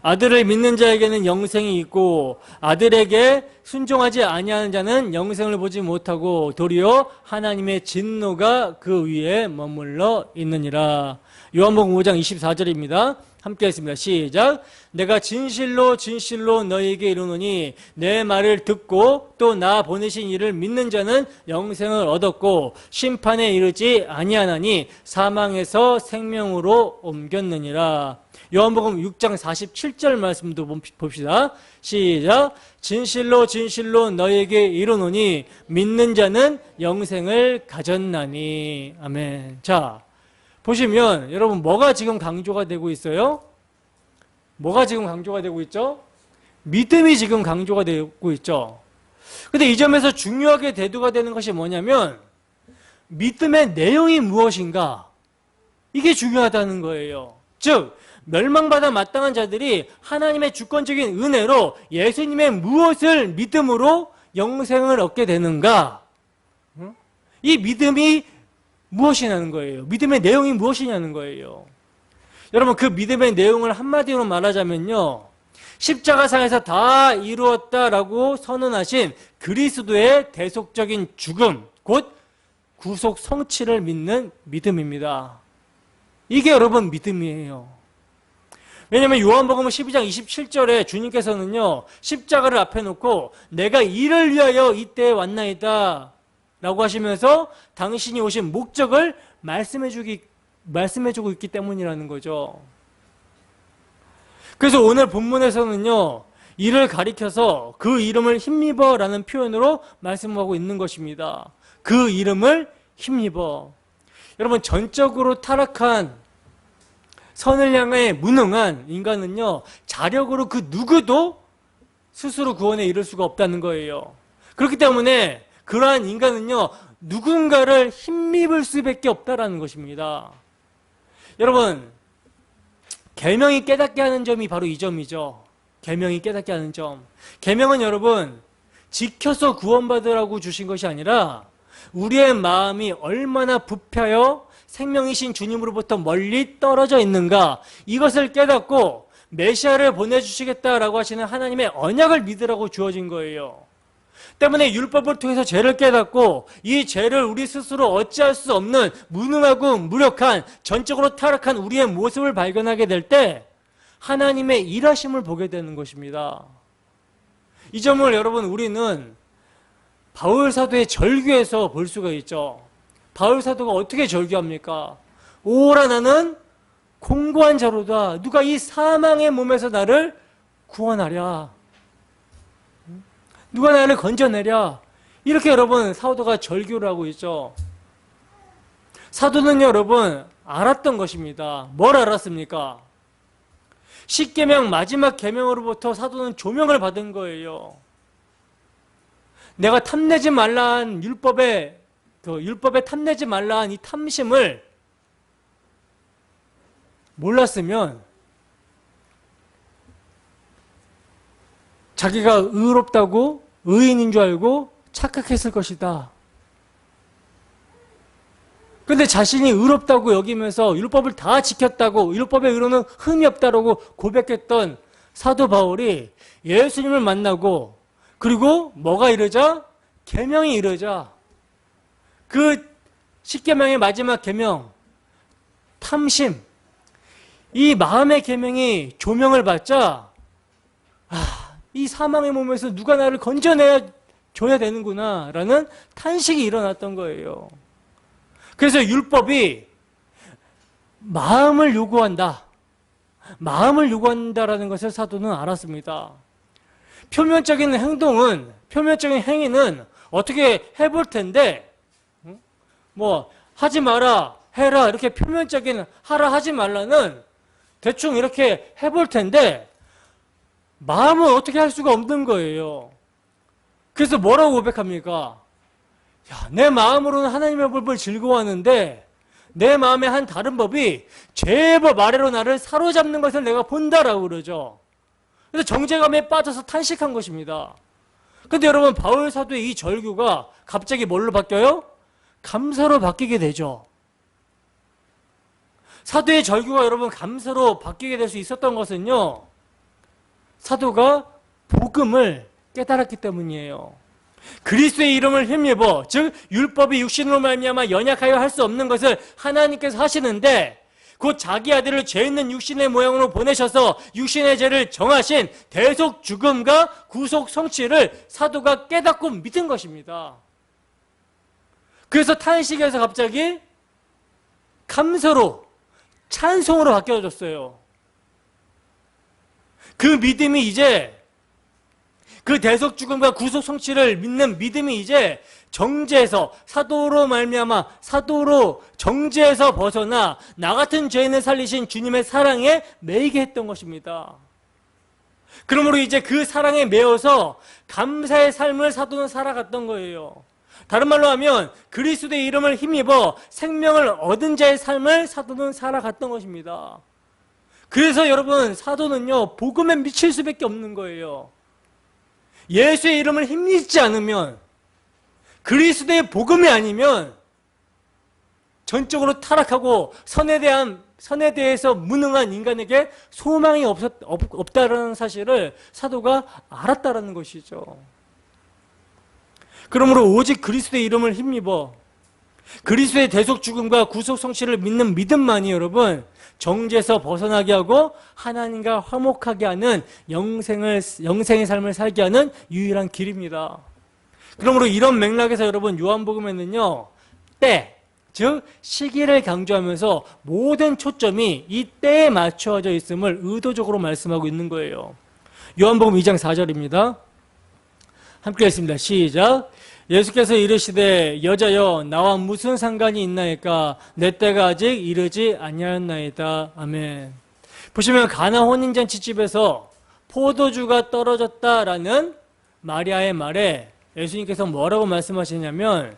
아들을 믿는 자에게는 영생이 있고 아들에게 순종하지 아니하는 자는 영생을 보지 못하고 도리어 하나님의 진노가 그 위에 머물러 있느니라. 요한복음 5장 24절입니다. 함께 했습니다. 시작. 내가 진실로 진실로 너희에게 이르노니 내 말을 듣고 또 나 보내신 이를 믿는 자는 영생을 얻었고 심판에 이르지 아니하나니 사망에서 생명으로 옮겼느니라. 요한복음 6장 47절 말씀도 봅시다. 시작. 진실로 진실로 너희에게 이르노니 믿는 자는 영생을 가졌나니. 아멘. 자, 보시면 여러분 뭐가 지금 강조가 되고 있어요? 뭐가 지금 강조가 되고 있죠? 믿음이 지금 강조가 되고 있죠. 근데 이 점에서 중요하게 대두가 되는 것이 뭐냐면 믿음의 내용이 무엇인가? 이게 중요하다는 거예요. 즉 멸망받아 마땅한 자들이 하나님의 주권적인 은혜로 예수님의 무엇을 믿음으로 영생을 얻게 되는가? 이 믿음이 무엇이냐는 거예요. 믿음의 내용이 무엇이냐는 거예요. 여러분 그 믿음의 내용을 한마디로 말하자면요, 십자가상에서 다 이루었다라고 선언하신 그리스도의 대속적인 죽음, 곧 구속 성취를 믿는 믿음입니다. 이게 여러분 믿음이에요. 왜냐하면 요한복음 12장 27절에 주님께서는요, 십자가를 앞에 놓고 내가 이를 위하여 이때에 왔나이다 라고 하시면서 당신이 오신 목적을 말씀해주고 있기 때문이라는 거죠. 그래서 오늘 본문에서는요, 이를 가리켜서 그 이름을 힘입어 라는 표현으로 말씀하고 있는 것입니다. 그 이름을 힘입어. 여러분 전적으로 타락한 선을 향해 무능한 인간은요, 자력으로 그 누구도 스스로 구원에 이를 수가 없다는 거예요. 그렇기 때문에 그러한 인간은요, 누군가를 힘입을 수밖에 없다라는 것입니다. 여러분, 계명이 깨닫게 하는 점이 바로 이 점이죠. 계명이 깨닫게 하는 점. 계명은 여러분, 지켜서 구원받으라고 주신 것이 아니라 우리의 마음이 얼마나 부패하여 생명이신 주님으로부터 멀리 떨어져 있는가, 이것을 깨닫고 메시아를 보내주시겠다라고 하시는 하나님의 언약을 믿으라고 주어진 거예요. 때문에 율법을 통해서 죄를 깨닫고 이 죄를 우리 스스로 어찌할 수 없는 무능하고 무력한 전적으로 타락한 우리의 모습을 발견하게 될 때 하나님의 일하심을 보게 되는 것입니다. 이 점을 여러분 우리는 바울 사도의 절규에서 볼 수가 있죠. 바울 사도가 어떻게 절규합니까? 오라 나는 공고한 자로다. 누가 이 사망의 몸에서 나를 구원하랴. 누가 나를 건져내랴. 이렇게 여러분 사도가 절규를 하고 있죠. 사도는 여러분 알았던 것입니다. 뭘 알았습니까? 십계명 마지막 계명으로부터 사도는 조명을 받은 거예요. 내가 탐내지 말라한 율법에 탐내지 말라한 이 탐심을 몰랐으면 자기가 의롭다고 의인인 줄 알고 착각했을 것이다. 그런데 자신이 의롭다고 여기면서 율법을 다 지켰다고, 율법의 의로는 흠이 없다라고 고백했던 사도 바울이 예수님을 만나고, 그리고 뭐가 이르자? 계명이 이르자. 그 십계명의 마지막 계명, 탐심, 이 마음의 계명이 조명을 받자, 이 사망의 몸에서 누가 나를 건져내야 줘야 되는구나 라는 탄식이 일어났던 거예요. 그래서 율법이 마음을 요구한다. 마음을 요구한다라는 것을 사도는 알았습니다. 표면적인 행위는 어떻게 해볼 텐데, 뭐, 하지 마라, 해라, 이렇게 표면적인 하라, 하지 말라는 대충 이렇게 해볼 텐데, 마음은 어떻게 할 수가 없는 거예요. 그래서 뭐라고 고백합니까? 야, 내 마음으로는 하나님의 법을 즐거워하는데, 내 마음의 한 다른 법이 죄의 법 아래로 나를 사로잡는 것을 내가 본다라고 그러죠. 그래서 정죄감에 빠져서 탄식한 것입니다. 근데 여러분, 바울 사도의 이 절규가 갑자기 뭘로 바뀌어요? 감사로 바뀌게 되죠. 사도의 절규가 여러분 감사로 바뀌게 될 수 있었던 것은요, 사도가 복음을 깨달았기 때문이에요. 그리스도의 이름을 힘입어, 즉 율법이 육신으로 말미암아 연약하여 할 수 없는 것을 하나님께서 하시는데, 곧 자기 아들을 죄 있는 육신의 모양으로 보내셔서 육신의 죄를 정하신 대속 죽음과 구속 성취를 사도가 깨닫고 믿은 것입니다. 그래서 탄식에서 갑자기 감사로, 찬송으로 바뀌어졌어요. 그 믿음이 이제, 그 대속 죽음과 구속 성취를 믿는 믿음이 이제 정죄에서, 사도로 말미암아 사도로 정죄에서 벗어나 나 같은 죄인을 살리신 주님의 사랑에 매이게 했던 것입니다. 그러므로 이제 그 사랑에 매여서 감사의 삶을 사도는 살아갔던 거예요. 다른 말로 하면 그리스도의 이름을 힘입어 생명을 얻은 자의 삶을 사도는 살아갔던 것입니다. 그래서 여러분, 사도는요, 복음에 미칠 수밖에 없는 거예요. 예수의 이름을 힘입지 않으면, 그리스도의 복음이 아니면 전적으로 타락하고 선에 대해서 무능한 인간에게 소망이 없다라는 사실을 사도가 알았다라는 것이죠. 그러므로 오직 그리스도의 이름을 힘입어 그리스도의 대속 죽음과 구속 성취를 믿는 믿음만이 여러분 정죄에서 벗어나게 하고 하나님과 화목하게 하는 영생의 삶을 살게 하는 유일한 길입니다. 그러므로 이런 맥락에서 여러분 요한복음에는요, 때, 즉 시기를 강조하면서 모든 초점이 이 때에 맞춰져 있음을 의도적으로 말씀하고 있는 거예요. 요한복음 2장 4절입니다. 함께 했습니다. 시작. 예수께서 이르시되 여자여 나와 무슨 상관이 있나이까 내 때가 아직 이르지 아니하였나이다. 아멘. 보시면 가나 혼인잔치집에서 포도주가 떨어졌다라는 마리아의 말에 예수님께서 뭐라고 말씀하시냐면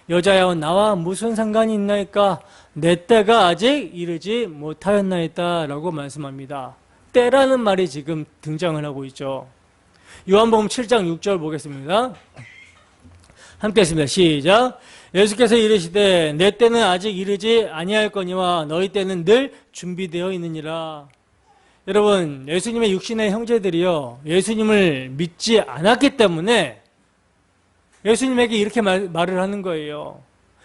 여자여 나와 무슨 상관이 있나이까 내 때가 아직 이르지 못하였나이다 라고 말씀합니다. 때라는 말이 지금 등장을 하고 있죠. 요한복음 7장 6절 보겠습니다. 함께 했습니다. 시작. 예수께서 이르시되 내 때는 아직 이르지 아니하였거니와 너희 때는 늘 준비되어 있느니라. 여러분, 예수님의 육신의 형제들이요, 예수님을 믿지 않았기 때문에 예수님에게 이렇게 말을 하는 거예요.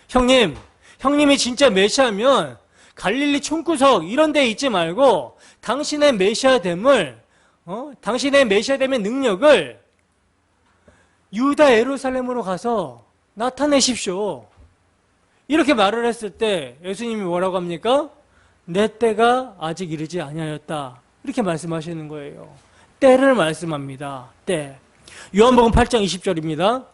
형님이 진짜 메시아면 갈릴리 총구석 이런 데 있지 말고 당신의 메시아됨의 능력을 유다 예루살렘으로 가서 나타내십시오. 이렇게 말을 했을 때 예수님이 뭐라고 합니까? 내 때가 아직 이르지 아니하였다. 이렇게 말씀하시는 거예요. 때를 말씀합니다. 때. 요한복음 8장 20절입니다.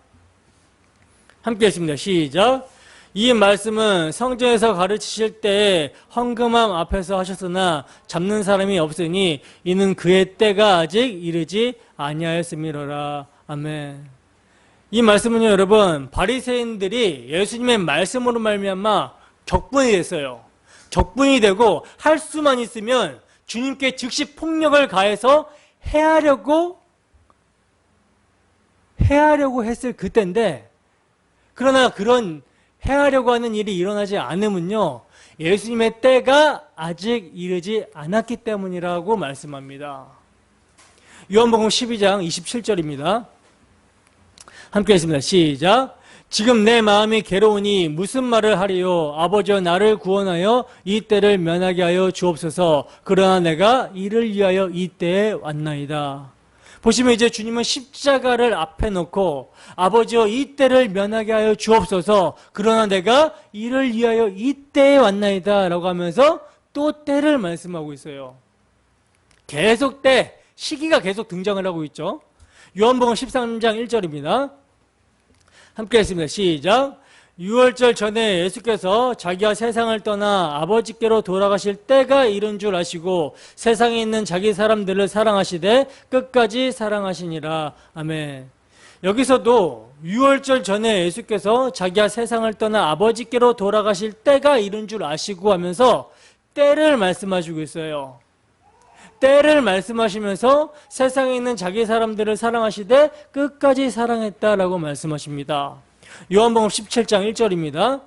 함께 했습니다. 시작. 이 말씀은 성전에서 가르치실 때에 헌금함 앞에서 하셨으나 잡는 사람이 없으니 이는 그의 때가 아직 이르지 아니하였음이로라. 아멘. 이 말씀은요, 여러분, 바리새인들이 예수님의 말씀으로 말미암아 격분이 됐어요. 격분이 되고 할 수만 있으면 주님께 즉시 폭력을 가해서 해하려고 했을 그때인데, 그러나 그런 해하려고 하는 일이 일어나지 않으면요, 예수님의 때가 아직 이르지 않았기 때문이라고 말씀합니다. 요한복음 12장 27절입니다. 함께 했습니다. 시작. 지금 내 마음이 괴로우니 무슨 말을 하리요? 아버지여 나를 구원하여 이 때를 면하게 하여 주옵소서. 그러나 내가 이를 위하여 이 때에 왔나이다. 보시면 이제 주님은 십자가를 앞에 놓고 아버지여 이 때를 면하게 하여 주옵소서. 그러나 내가 이를 위하여 이 때에 왔나이다 라고 하면서 또 때를 말씀하고 있어요. 계속 때, 시기가 계속 등장을 하고 있죠. 요한복음 13장 1절입니다. 함께 했습니다. 시작. 유월절 전에 예수께서 자기가 세상을 떠나 아버지께로 돌아가실 때가 이른 줄 아시고 세상에 있는 자기 사람들을 사랑하시되 끝까지 사랑하시니라. 아멘. 여기서도 유월절 전에 예수께서 자기가 세상을 떠나 아버지께로 돌아가실 때가 이른 줄 아시고 하면서 때를 말씀하시고 있어요. 때를 말씀하시면서 세상에 있는 자기 사람들을 사랑하시되 끝까지 사랑했다라고 말씀하십니다. 요한복음 17장 1절입니다.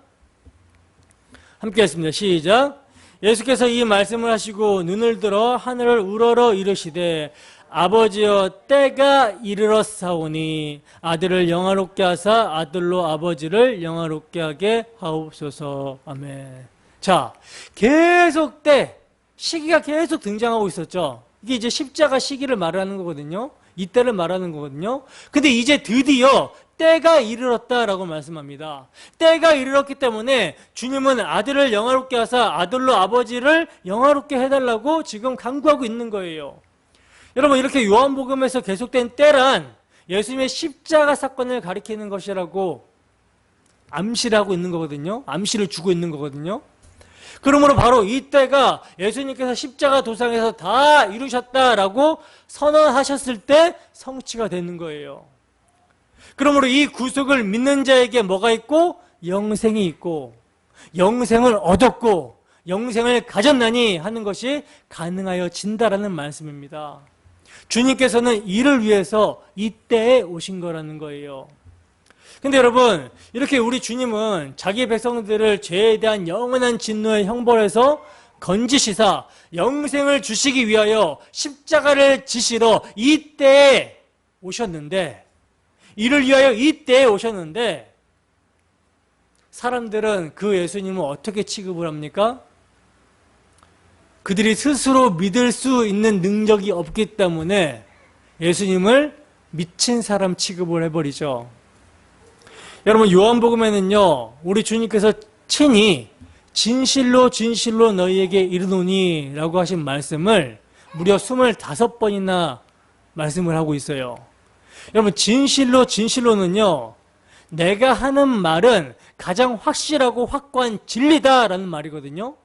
함께 했습니다. 시작. 예수께서 이 말씀을 하시고 눈을 들어 하늘을 우러러 이르시되 아버지여 때가 이르렀사오니 아들을 영화롭게 하사 아들로 아버지를 영화롭게 하게 하옵소서. 아멘. 자, 계속 때, 시기가 계속 등장하고 있었죠. 이게 이제 십자가 시기를 말하는 거거든요. 이때를 말하는 거거든요. 근데 이제 드디어 때가 이르렀다라고 말씀합니다. 때가 이르렀기 때문에 주님은 아들을 영화롭게 하사 아들로 아버지를 영화롭게 해달라고 지금 간구하고 있는 거예요. 여러분, 이렇게 요한복음에서 계속된 때란 예수님의 십자가 사건을 가리키는 것이라고 암시를 하고 있는 거거든요. 암시를 주고 있는 거거든요. 그러므로 바로 이때가 예수님께서 십자가 도상에서 다 이루셨다라고 선언하셨을 때 성취가 되는 거예요. 그러므로 이 구속을 믿는 자에게 뭐가 있고? 영생이 있고, 영생을 얻었고 영생을 가졌나니 하는 것이 가능하여 진다라는 말씀입니다. 주님께서는 이를 위해서 이때에 오신 거라는 거예요. 근데 여러분, 이렇게 우리 주님은 자기 백성들을 죄에 대한 영원한 진노의 형벌에서 건지시사 영생을 주시기 위하여 십자가를 지시러 이때에 오셨는데, 이를 위하여 이때에 오셨는데, 사람들은 그 예수님을 어떻게 취급을 합니까? 그들이 스스로 믿을 수 있는 능력이 없기 때문에 예수님을 미친 사람 취급을 해버리죠. 여러분, 요한복음에는요, 우리 주님께서 친히 진실로 진실로 너희에게 이르노니 라고 하신 말씀을 무려 25번이나 말씀을 하고 있어요. 여러분, 진실로 진실로는요, 내가 하는 말은 가장 확실하고 확고한 진리다라는 말이거든요.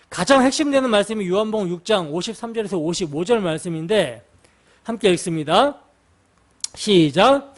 가장 핵심되는 말씀이 요한복음 6장 53절에서 55절 말씀인데 함께 읽습니다. 시작.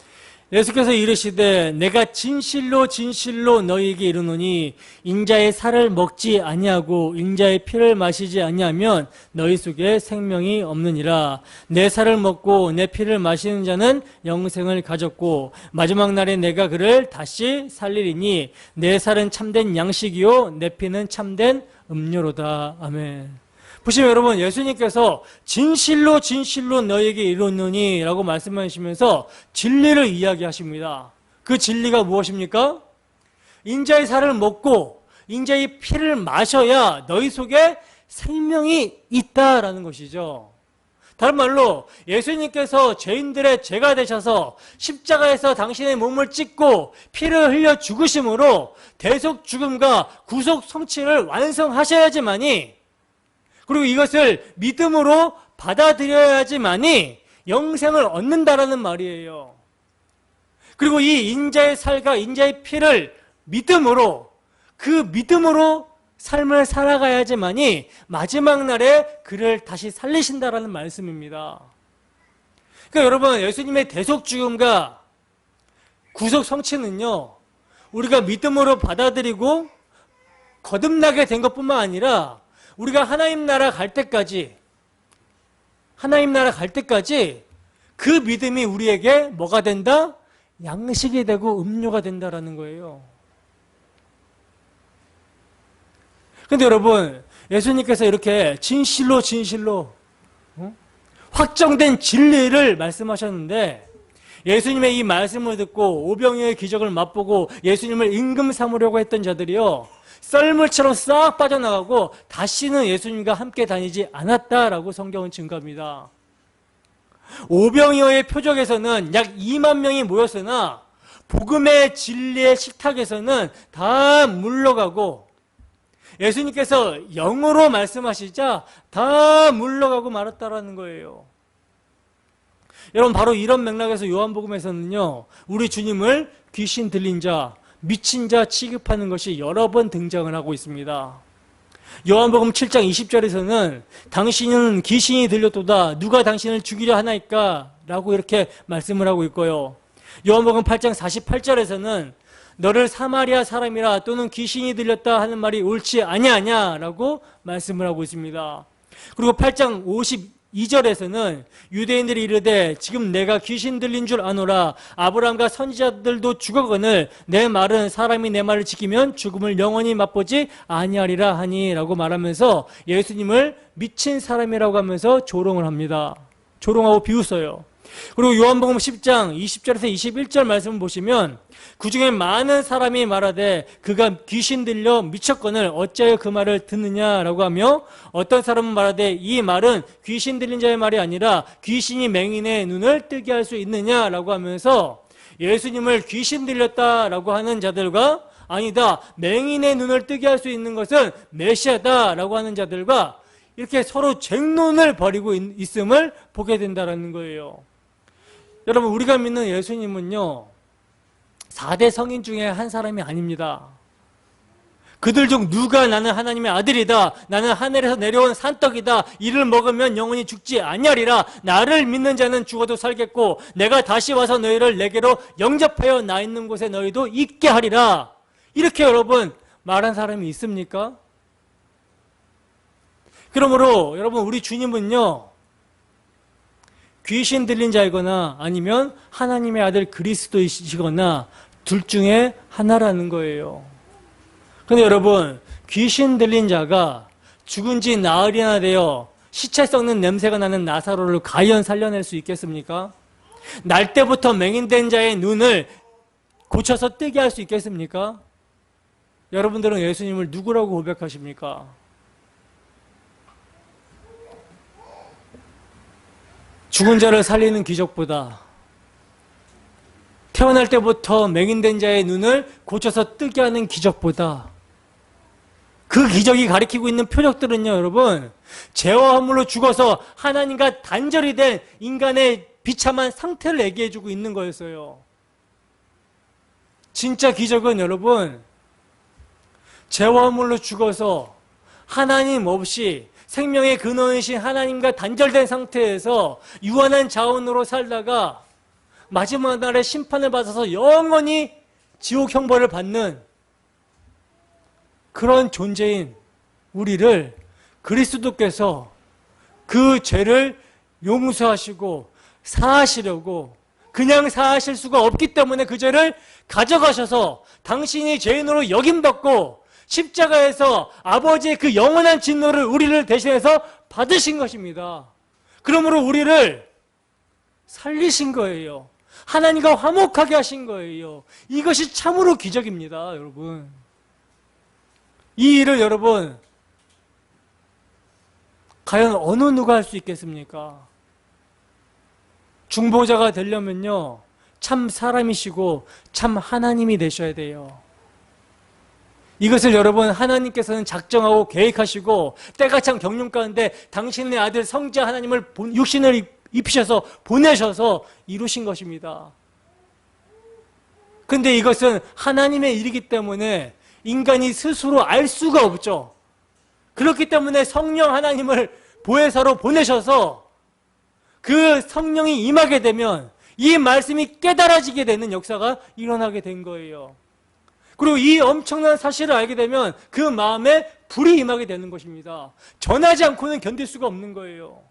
예수께서 이르시되 내가 진실로 진실로 너희에게 이르노니 인자의 살을 먹지 아니하고 인자의 피를 마시지 아니하면 너희 속에 생명이 없느니라. 내 살을 먹고 내 피를 마시는 자는 영생을 가졌고 마지막 날에 내가 그를 다시 살리리니 내 살은 참된 양식이요 내 피는 참된 음료로다. 아멘. 보시면 여러분, 예수님께서 진실로 진실로 너희에게 이르노니 라고 말씀하시면서 진리를 이야기하십니다. 그 진리가 무엇입니까? 인자의 살을 먹고 인자의 피를 마셔야 너희 속에 생명이 있다라는 것이죠. 다른 말로 예수님께서 죄인들의 죄가 되셔서 십자가에서 당신의 몸을 찢고 피를 흘려 죽으심으로 대속 죽음과 구속 성취를 완성하셔야지만이, 그리고 이것을 믿음으로 받아들여야지만이 영생을 얻는다라는 말이에요. 그리고 이 인자의 살과 인자의 피를 믿음으로, 그 믿음으로 삶을 살아가야지만이 마지막 날에 그를 다시 살리신다라는 말씀입니다. 그러니까 여러분, 예수님의 대속 죽음과 구속 성취는요, 우리가 믿음으로 받아들이고 거듭나게 된 것뿐만 아니라 우리가 하나님 나라 갈 때까지 그 믿음이 우리에게 뭐가 된다? 양식이 되고 음료가 된다라는 거예요. 근데 여러분, 예수님께서 이렇게 진실로 확정된 진리를 말씀하셨는데, 예수님의 이 말씀을 듣고 오병이어의 기적을 맛보고 예수님을 임금 삼으려고 했던 자들이요, 썰물처럼 싹 빠져나가고 다시는 예수님과 함께 다니지 않았다라고 성경은 증거합니다. 오병이어의 표적에서는 약 2만 명이 모였으나 복음의 진리의 식탁에서는 다 물러가고 예수님께서 영어로 말씀하시자 다 물러가고 말았다라는 거예요. 여러분, 바로 이런 맥락에서 요한복음에서는요, 우리 주님을 귀신 들린 자, 미친 자 취급하는 것이 여러 번 등장을 하고 있습니다. 요한복음 7장 20절에서는 당신은 귀신이 들렸도다, 누가 당신을 죽이려 하나이까? 라고 이렇게 말씀을 하고 있고요. 요한복음 8장 48절에서는 너를 사마리아 사람이라 또는 귀신이 들렸다 하는 말이 옳지 아니하냐 라고 말씀을 하고 있습니다. 그리고 8장 52절에서는 유대인들이 이르되 지금 내가 귀신 들린 줄 아노라. 아브라함과 선지자들도 죽었거늘 내 말은 사람이 내 말을 지키면 죽음을 영원히 맛보지 아니하리라 하니 라고 말하면서 예수님을 미친 사람이라고 하면서 조롱을 합니다. 조롱하고 비웃어요. 그리고 요한복음 10장 20절에서 21절 말씀을 보시면 그 중에 많은 사람이 말하되 그가 귀신 들려 미쳤거늘 어찌하여 그 말을 듣느냐라고 하며 어떤 사람은 말하되 이 말은 귀신 들린 자의 말이 아니라 귀신이 맹인의 눈을 뜨게 할 수 있느냐라고 하면서 예수님을 귀신 들렸다라고 하는 자들과 아니다, 맹인의 눈을 뜨게 할 수 있는 것은 메시아다라고 하는 자들과 이렇게 서로 쟁론을 벌이고 있음을 보게 된다는 거예요. 여러분, 우리가 믿는 예수님은요, 4대 성인 중에 한 사람이 아닙니다. 그들 중 누가 나는 하나님의 아들이다, 나는 하늘에서 내려온 산떡이다, 이를 먹으면 영원히 죽지 아니하리라, 나를 믿는 자는 죽어도 살겠고 내가 다시 와서 너희를 내게로 영접하여 나 있는 곳에 너희도 있게 하리라, 이렇게 여러분 말한 사람이 있습니까? 그러므로 여러분, 우리 주님은요, 귀신 들린 자이거나 아니면 하나님의 아들 그리스도이시거나 둘 중에 하나라는 거예요. 그런데 여러분, 귀신 들린 자가 죽은 지 나흘이나 되어 시체 썩는 냄새가 나는 나사로를 과연 살려낼 수 있겠습니까? 날 때부터 맹인된 자의 눈을 고쳐서 뜨게 할 수 있겠습니까? 여러분들은 예수님을 누구라고 고백하십니까? 죽은 자를 살리는 기적보다 태어날 때부터 맹인된 자의 눈을 고쳐서 뜨게 하는 기적보다 그 기적이 가리키고 있는 표적들은요, 여러분, 죄와 허물로 죽어서 하나님과 단절이 된 인간의 비참한 상태를 얘기해주고 있는 거였어요. 진짜 기적은 여러분, 죄와 허물로 죽어서 하나님 없이 생명의 근원이신 하나님과 단절된 상태에서 유한한 자원으로 살다가 마지막 날에 심판을 받아서 영원히 지옥 형벌을 받는 그런 존재인 우리를 그리스도께서 그 죄를 용서하시고 사하시려고, 그냥 사하실 수가 없기 때문에 그 죄를 가져가셔서 당신이 죄인으로 여김받고 십자가에서 아버지의 그 영원한 진노를 우리를 대신해서 받으신 것입니다. 그러므로 우리를 살리신 거예요. 하나님과 화목하게 하신 거예요. 이것이 참으로 기적입니다, 여러분. 이 일을 여러분, 과연 어느 누가 할 수 있겠습니까? 중보자가 되려면요, 참 사람이시고 참 하나님이 되셔야 돼요. 이것을 여러분, 하나님께서는 작정하고 계획하시고 때가 참 경륜 가운데 당신의 아들 성자 하나님을 육신을 입히셔서 보내셔서 이루신 것입니다. 근데 이것은 하나님의 일이기 때문에 인간이 스스로 알 수가 없죠. 그렇기 때문에 성령 하나님을 보혜사로 보내셔서 그 성령이 임하게 되면 이 말씀이 깨달아지게 되는 역사가 일어나게 된 거예요. 그리고 이 엄청난 사실을 알게 되면 그 마음에 불이 임하게 되는 것입니다. 전하지 않고는 견딜 수가 없는 거예요.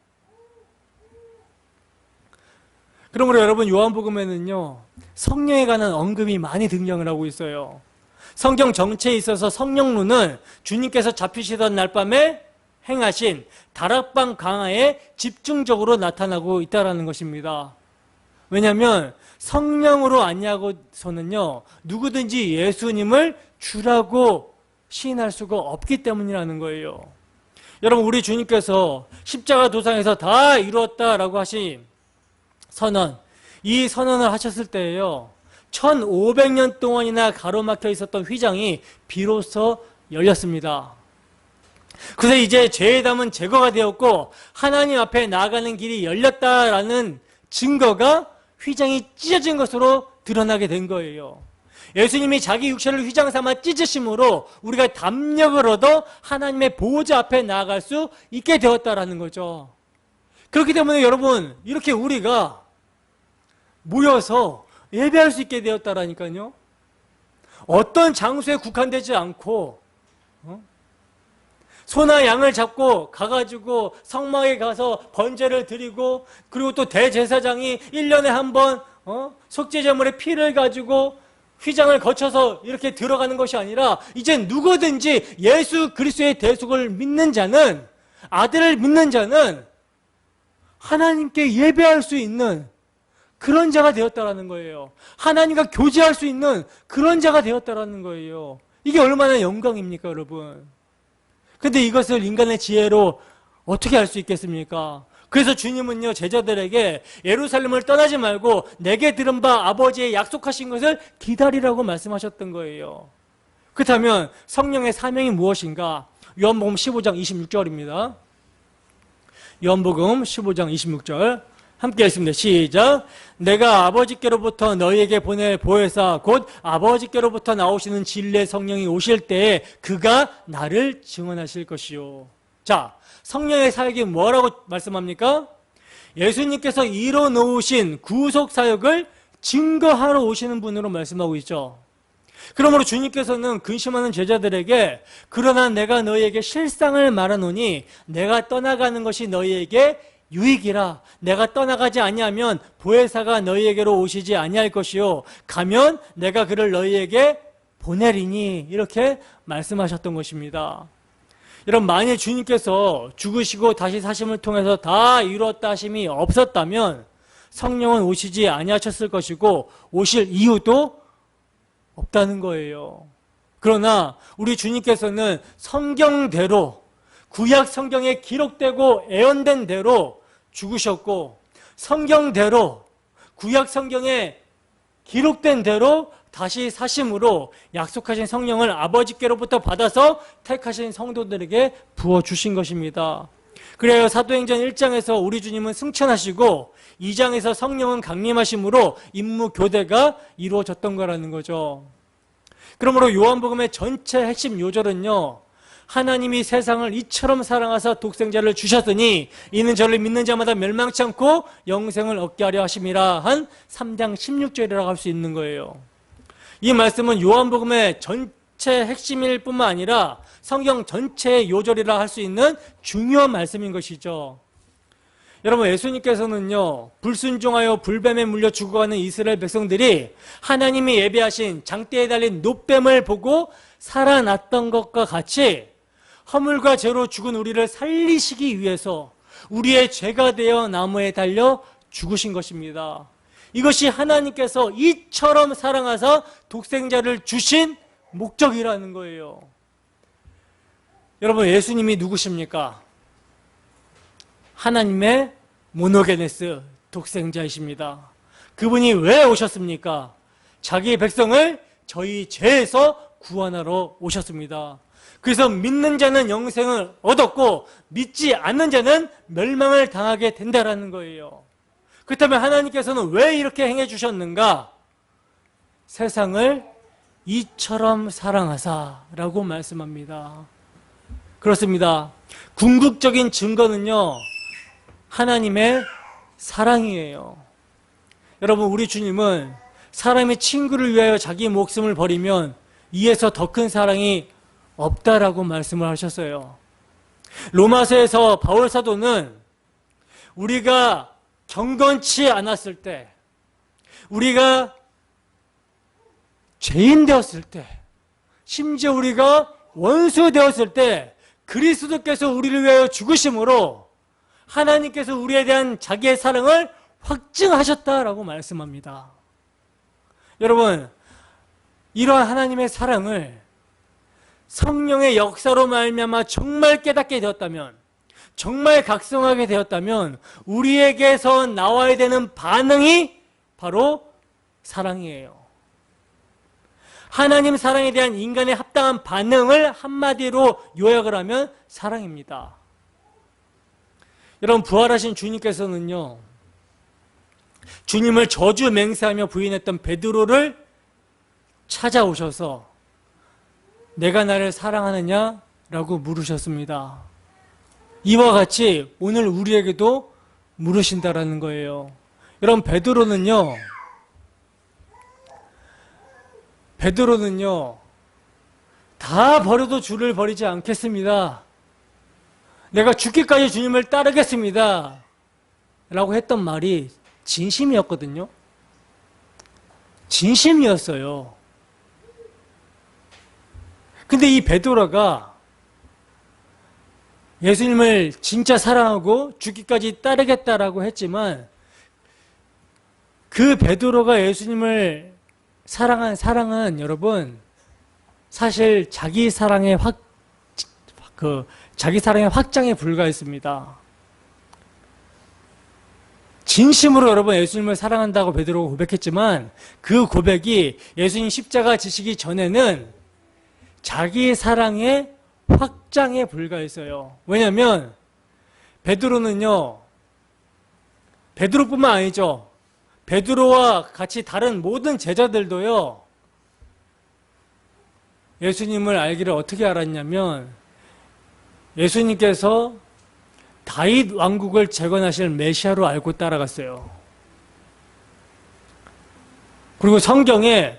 그러므로 여러분, 요한복음에는요, 성령에 관한 언급이 많이 등장을 하고 있어요. 성경 전체에 있어서 성령론은 주님께서 잡히시던 날 밤에 행하신 다락방 강화에 집중적으로 나타나고 있다는 것입니다. 왜냐하면 성령으로 아니하고서는요, 누구든지 예수님을 주라고 시인할 수가 없기 때문이라는 거예요. 여러분, 우리 주님께서 십자가 도상에서 다 이루었다라고 하신 선언. 이 선언을 하셨을 때에요. 1500년 동안이나 가로막혀 있었던 휘장이 비로소 열렸습니다. 그래서 이제 죄의 담은 제거가 되었고 하나님 앞에 나아가는 길이 열렸다라는 증거가 휘장이 찢어진 것으로 드러나게 된 거예요. 예수님이 자기 육체를 휘장 삼아 찢으심으로 우리가 담력을 얻어 하나님의 보호자 앞에 나아갈 수 있게 되었다라는 거죠. 그렇기 때문에 여러분, 이렇게 우리가 모여서 예배할 수 있게 되었다라니까요. 어떤 장소에 국한되지 않고 소나 양을 잡고 가가지고 성막에 가서 번제를 드리고, 그리고 또 대제사장이 1년에 한 번 속죄제물의 피를 가지고 휘장을 거쳐서 이렇게 들어가는 것이 아니라 이제 누구든지 예수 그리스도의 대속을 믿는 자는, 아들을 믿는 자는 하나님께 예배할 수 있는 그런 자가 되었다라는 거예요. 하나님과 교제할 수 있는 그런 자가 되었다라는 거예요. 이게 얼마나 영광입니까, 여러분? 근데 이것을 인간의 지혜로 어떻게 할 수 있겠습니까? 그래서 주님은요, 제자들에게 예루살렘을 떠나지 말고 내게 들은 바 아버지의 약속하신 것을 기다리라고 말씀하셨던 거예요. 그렇다면 성령의 사명이 무엇인가? 요한복음 15장 26절입니다. 요한복음 15장 26절 함께 읽습니다. 시작. 내가 아버지께로부터 너희에게 보낼 보혜사 곧 아버지께로부터 나오시는 진리의 성령이 오실 때에 그가 나를 증언하실 것이요. 자, 성령의 사역이 뭐라고 말씀합니까? 예수님께서 이뤄놓으신 구속사역을 증거하러 오시는 분으로 말씀하고 있죠. 그러므로 주님께서는 근심하는 제자들에게 그러나 내가 너희에게 실상을 말하노니 내가 떠나가는 것이 너희에게 유익이라. 내가 떠나가지 아니하면 보혜사가 너희에게로 오시지 아니할 것이요 가면 내가 그를 너희에게 보내리니. 이렇게 말씀하셨던 것입니다. 여러분, 만일 주님께서 죽으시고 다시 사심을 통해서 다 이루었다 하심이 없었다면 성령은 오시지 아니하셨을 것이고 오실 이유도 없다는 거예요. 그러나 우리 주님께서는 성경대로, 구약 성경에 기록되고 예언된 대로 죽으셨고, 성경대로, 구약 성경에 기록된 대로 다시 사심으로 약속하신 성령을 아버지께로부터 받아서 택하신 성도들에게 부어주신 것입니다. 그래요, 사도행전 1장에서 우리 주님은 승천하시고 2장에서 성령은 강림하심으로 임무 교대가 이루어졌던 거라는 거죠. 그러므로 요한복음의 전체 핵심 요절은요, 하나님이 세상을 이처럼 사랑하사 독생자를 주셨으니 이는 저를 믿는 자마다 멸망치 않고 영생을 얻게 하려 하심이라 한 3장 16절이라고 할 수 있는 거예요. 이 말씀은 요한복음의 전체 핵심일 뿐만 아니라 성경 전체의 요절이라 할 수 있는 중요한 말씀인 것이죠. 여러분, 예수님께서는요, 불순종하여 불뱀에 물려 죽어가는 이스라엘 백성들이 하나님이 예비하신 장대에 달린 놋뱀을 보고 살아났던 것과 같이 허물과 죄로 죽은 우리를 살리시기 위해서 우리의 죄가 되어 나무에 달려 죽으신 것입니다. 이것이 하나님께서 이처럼 사랑하사 독생자를 주신 목적이라는 거예요. 여러분, 예수님이 누구십니까? 하나님의 모노게네스, 독생자이십니다. 그분이 왜 오셨습니까? 자기 백성을 저희 죄에서 구원하러 오셨습니다. 그래서 믿는 자는 영생을 얻었고 믿지 않는 자는 멸망을 당하게 된다라는 거예요. 그렇다면 하나님께서는 왜 이렇게 행해 주셨는가? 세상을 이처럼 사랑하사라고 말씀합니다. 그렇습니다. 궁극적인 증거는요, 하나님의 사랑이에요. 여러분, 우리 주님은 사람이 친구를 위하여 자기 목숨을 버리면 이에서 더 큰 사랑이 없다라고 말씀을 하셨어요. 로마서에서 바울 사도는 우리가 경건치 않았을 때, 우리가 죄인 되었을 때, 심지어 우리가 원수 되었을 때 그리스도께서 우리를 위하여 죽으심으로 하나님께서 우리에 대한 자기의 사랑을 확증하셨다라고 말씀합니다. 여러분, 이러한 하나님의 사랑을 성령의 역사로 말미암아 정말 깨닫게 되었다면, 정말 각성하게 되었다면 우리에게서 나와야 되는 반응이 바로 사랑이에요. 하나님 사랑에 대한 인간의 합당한 반응을 한마디로 요약을 하면 사랑입니다. 여러분, 부활하신 주님께서는요, 주님을 저주 맹세하며 부인했던 베드로를 찾아오셔서 내가 나를 사랑하느냐? 라고 물으셨습니다. 이와 같이 오늘 우리에게도 물으신다라는 거예요. 여러분, 베드로는요, 다 버려도 주를 버리지 않겠습니다. 내가 죽기까지 주님을 따르겠습니다. 라고 했던 말이 진심이었거든요. 진심이었어요. 근데 이 베드로가 예수님을 진짜 사랑하고 죽기까지 따르겠다라고 했지만 그 베드로가 예수님을 사랑한 사랑은 여러분 사실 자기 사랑의 확장에 불과했습니다. 진심으로 여러분 예수님을 사랑한다고 베드로가 고백했지만 그 고백이 예수님 십자가 지시기 전에는 자기 사랑의 확장에 불과했어요. 왜냐하면 베드로는요, 베드로뿐만 아니죠. 베드로와 같이 다른 모든 제자들도요, 예수님을 알기를 어떻게 알았냐면 예수님께서 다윗 왕국을 재건하실 메시아로 알고 따라갔어요. 그리고 성경에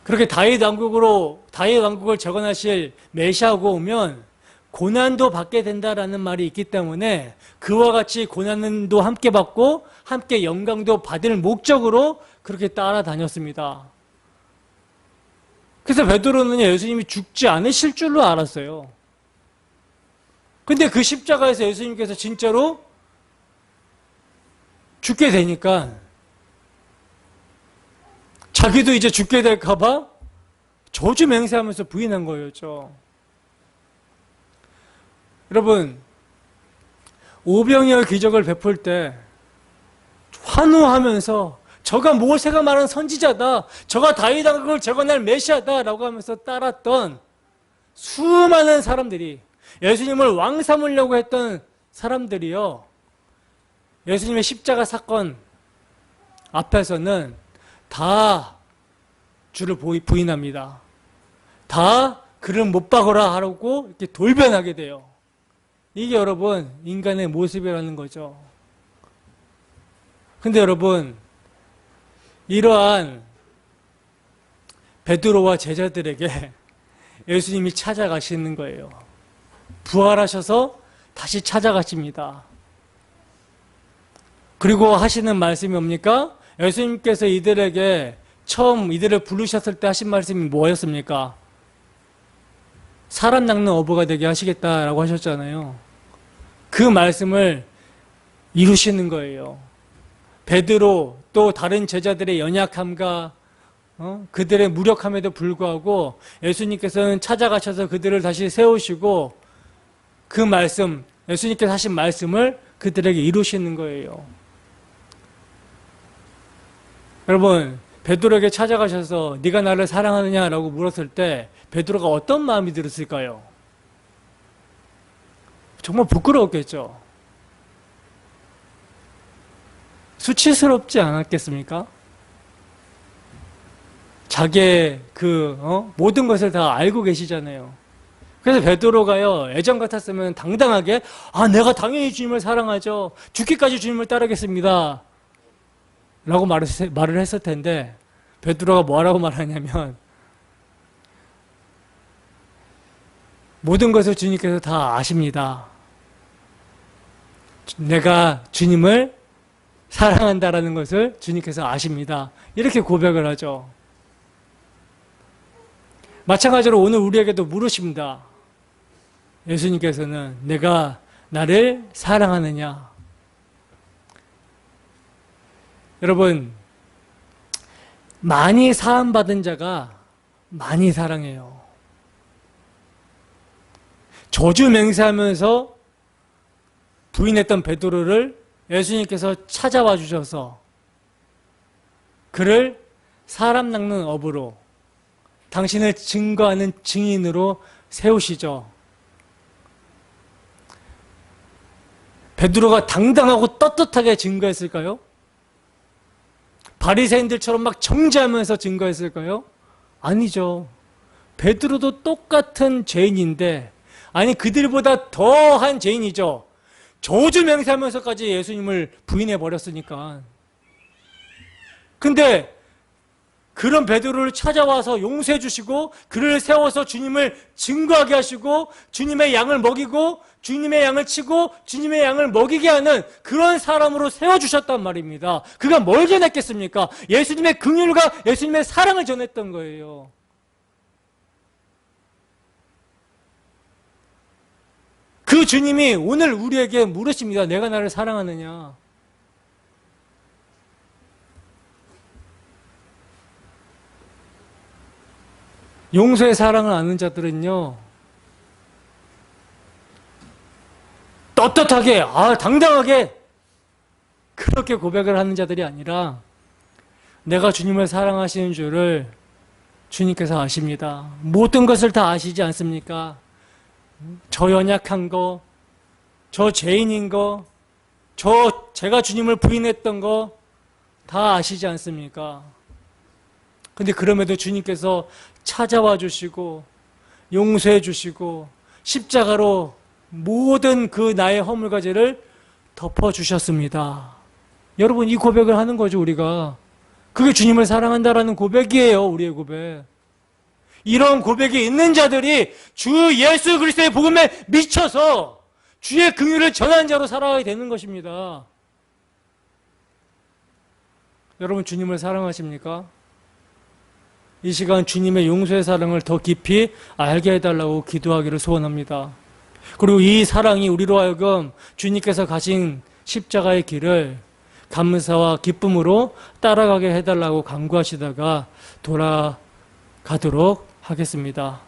그렇게 다윗 왕국을 재건하실 메시아가 오면 고난도 받게 된다라는 말이 있기 때문에 그와 같이 고난도 함께 받고 함께 영광도 받을 목적으로 그렇게 따라다녔습니다. 그래서 베드로는 예수님이 죽지 않으실 줄로 알았어요. 근데 그 십자가에서 예수님께서 진짜로 죽게 되니까 자기도 이제 죽게 될까봐 저주 맹세하면서 부인한 거였죠. 여러분, 오병이어 기적을 베풀 때 환호하면서 저가 모세가 말한 선지자다, 저가 다윗 왕국을 재건할 메시아다 라고 하면서 따랐던 수많은 사람들이, 예수님을 왕 삼으려고 했던 사람들이요, 예수님의 십자가 사건 앞에서는 다 주를 부인합니다. 다 그를 못 박으라 하라고 이렇게 돌변하게 돼요. 이게 여러분 인간의 모습이라는 거죠. 근데 여러분, 이러한 베드로와 제자들에게 예수님이 찾아가시는 거예요. 부활하셔서 다시 찾아가십니다. 그리고 하시는 말씀이 뭡니까? 예수님께서 이들에게 처음 이들을 부르셨을 때 하신 말씀이 뭐였습니까? 사람 낚는 어부가 되게 하시겠다라고 하셨잖아요. 그 말씀을 이루시는 거예요. 베드로 또 다른 제자들의 연약함과 그들의 무력함에도 불구하고 예수님께서는 찾아가셔서 그들을 다시 세우시고 그 말씀, 예수님께서 하신 말씀을 그들에게 이루시는 거예요. 여러분, 베드로에게 찾아가셔서 네가 나를 사랑하느냐라고 물었을 때 베드로가 어떤 마음이 들었을까요? 정말 부끄러웠겠죠. 수치스럽지 않았겠습니까? 자기의 모든 것을 다 알고 계시잖아요. 그래서 베드로가요, 예전 같았으면 당당하게 내가 당연히 주님을 사랑하죠, 죽기까지 주님을 따르겠습니다 라고 말을 했을 텐데 베드로가 뭐라고 말하냐면 모든 것을 주님께서 다 아십니다. 내가 주님을 사랑한다라는 것을 주님께서 아십니다. 이렇게 고백을 하죠. 마찬가지로 오늘 우리에게도 물으십니다. 예수님께서는 내가 나를 사랑하느냐? 여러분, 많이 사함받은 자가 많이 사랑해요. 저주 맹세하면서 부인했던 베드로를 예수님께서 찾아와 주셔서 그를 사람 낚는 업으로 당신을 증거하는 증인으로 세우시죠. 베드로가 당당하고 떳떳하게 증거했을까요? 바리새인들처럼 막 정죄하면서 증거했을까요? 아니죠. 베드로도 똑같은 죄인인데, 아니 그들보다 더한 죄인이죠. 저주 맹세하면서까지 예수님을 부인해 버렸으니까. 근데 그런 베드로를 찾아와서 용서해 주시고 그를 세워서 주님을 증거하게 하시고 주님의 양을 먹이고 주님의 양을 치고 주님의 양을 먹이게 하는 그런 사람으로 세워주셨단 말입니다. 그가 뭘 전했겠습니까? 예수님의 긍휼과 예수님의 사랑을 전했던 거예요. 그 주님이 오늘 우리에게 물으십니다. 내가 나를 사랑하느냐? 용서의 사랑을 아는 자들은요, 떳떳하게, 당당하게 그렇게 고백을 하는 자들이 아니라 내가 주님을 사랑하시는 줄을 주님께서 아십니다. 모든 것을 다 아시지 않습니까? 저 연약한 거, 저 죄인인 거, 제가 주님을 부인했던 거 다 아시지 않습니까? 근데 그럼에도 주님께서 찾아와 주시고 용서해 주시고 십자가로 모든 그 나의 허물과 죄를 덮어 주셨습니다. 여러분, 이 고백을 하는 거죠, 우리가. 그게 주님을 사랑한다라는 고백이에요, 우리의 고백. 이런 고백이 있는 자들이 주 예수 그리스도의 복음에 미쳐서 주의 긍휼을 전하는 자로 살아가게 되는 것입니다. 여러분, 주님을 사랑하십니까? 이 시간 주님의 용서의 사랑을 더 깊이 알게 해달라고 기도하기를 소원합니다. 그리고 이 사랑이 우리로 하여금 주님께서 가신 십자가의 길을 감사와 기쁨으로 따라가게 해달라고 간구하시다가 돌아가도록 하겠습니다.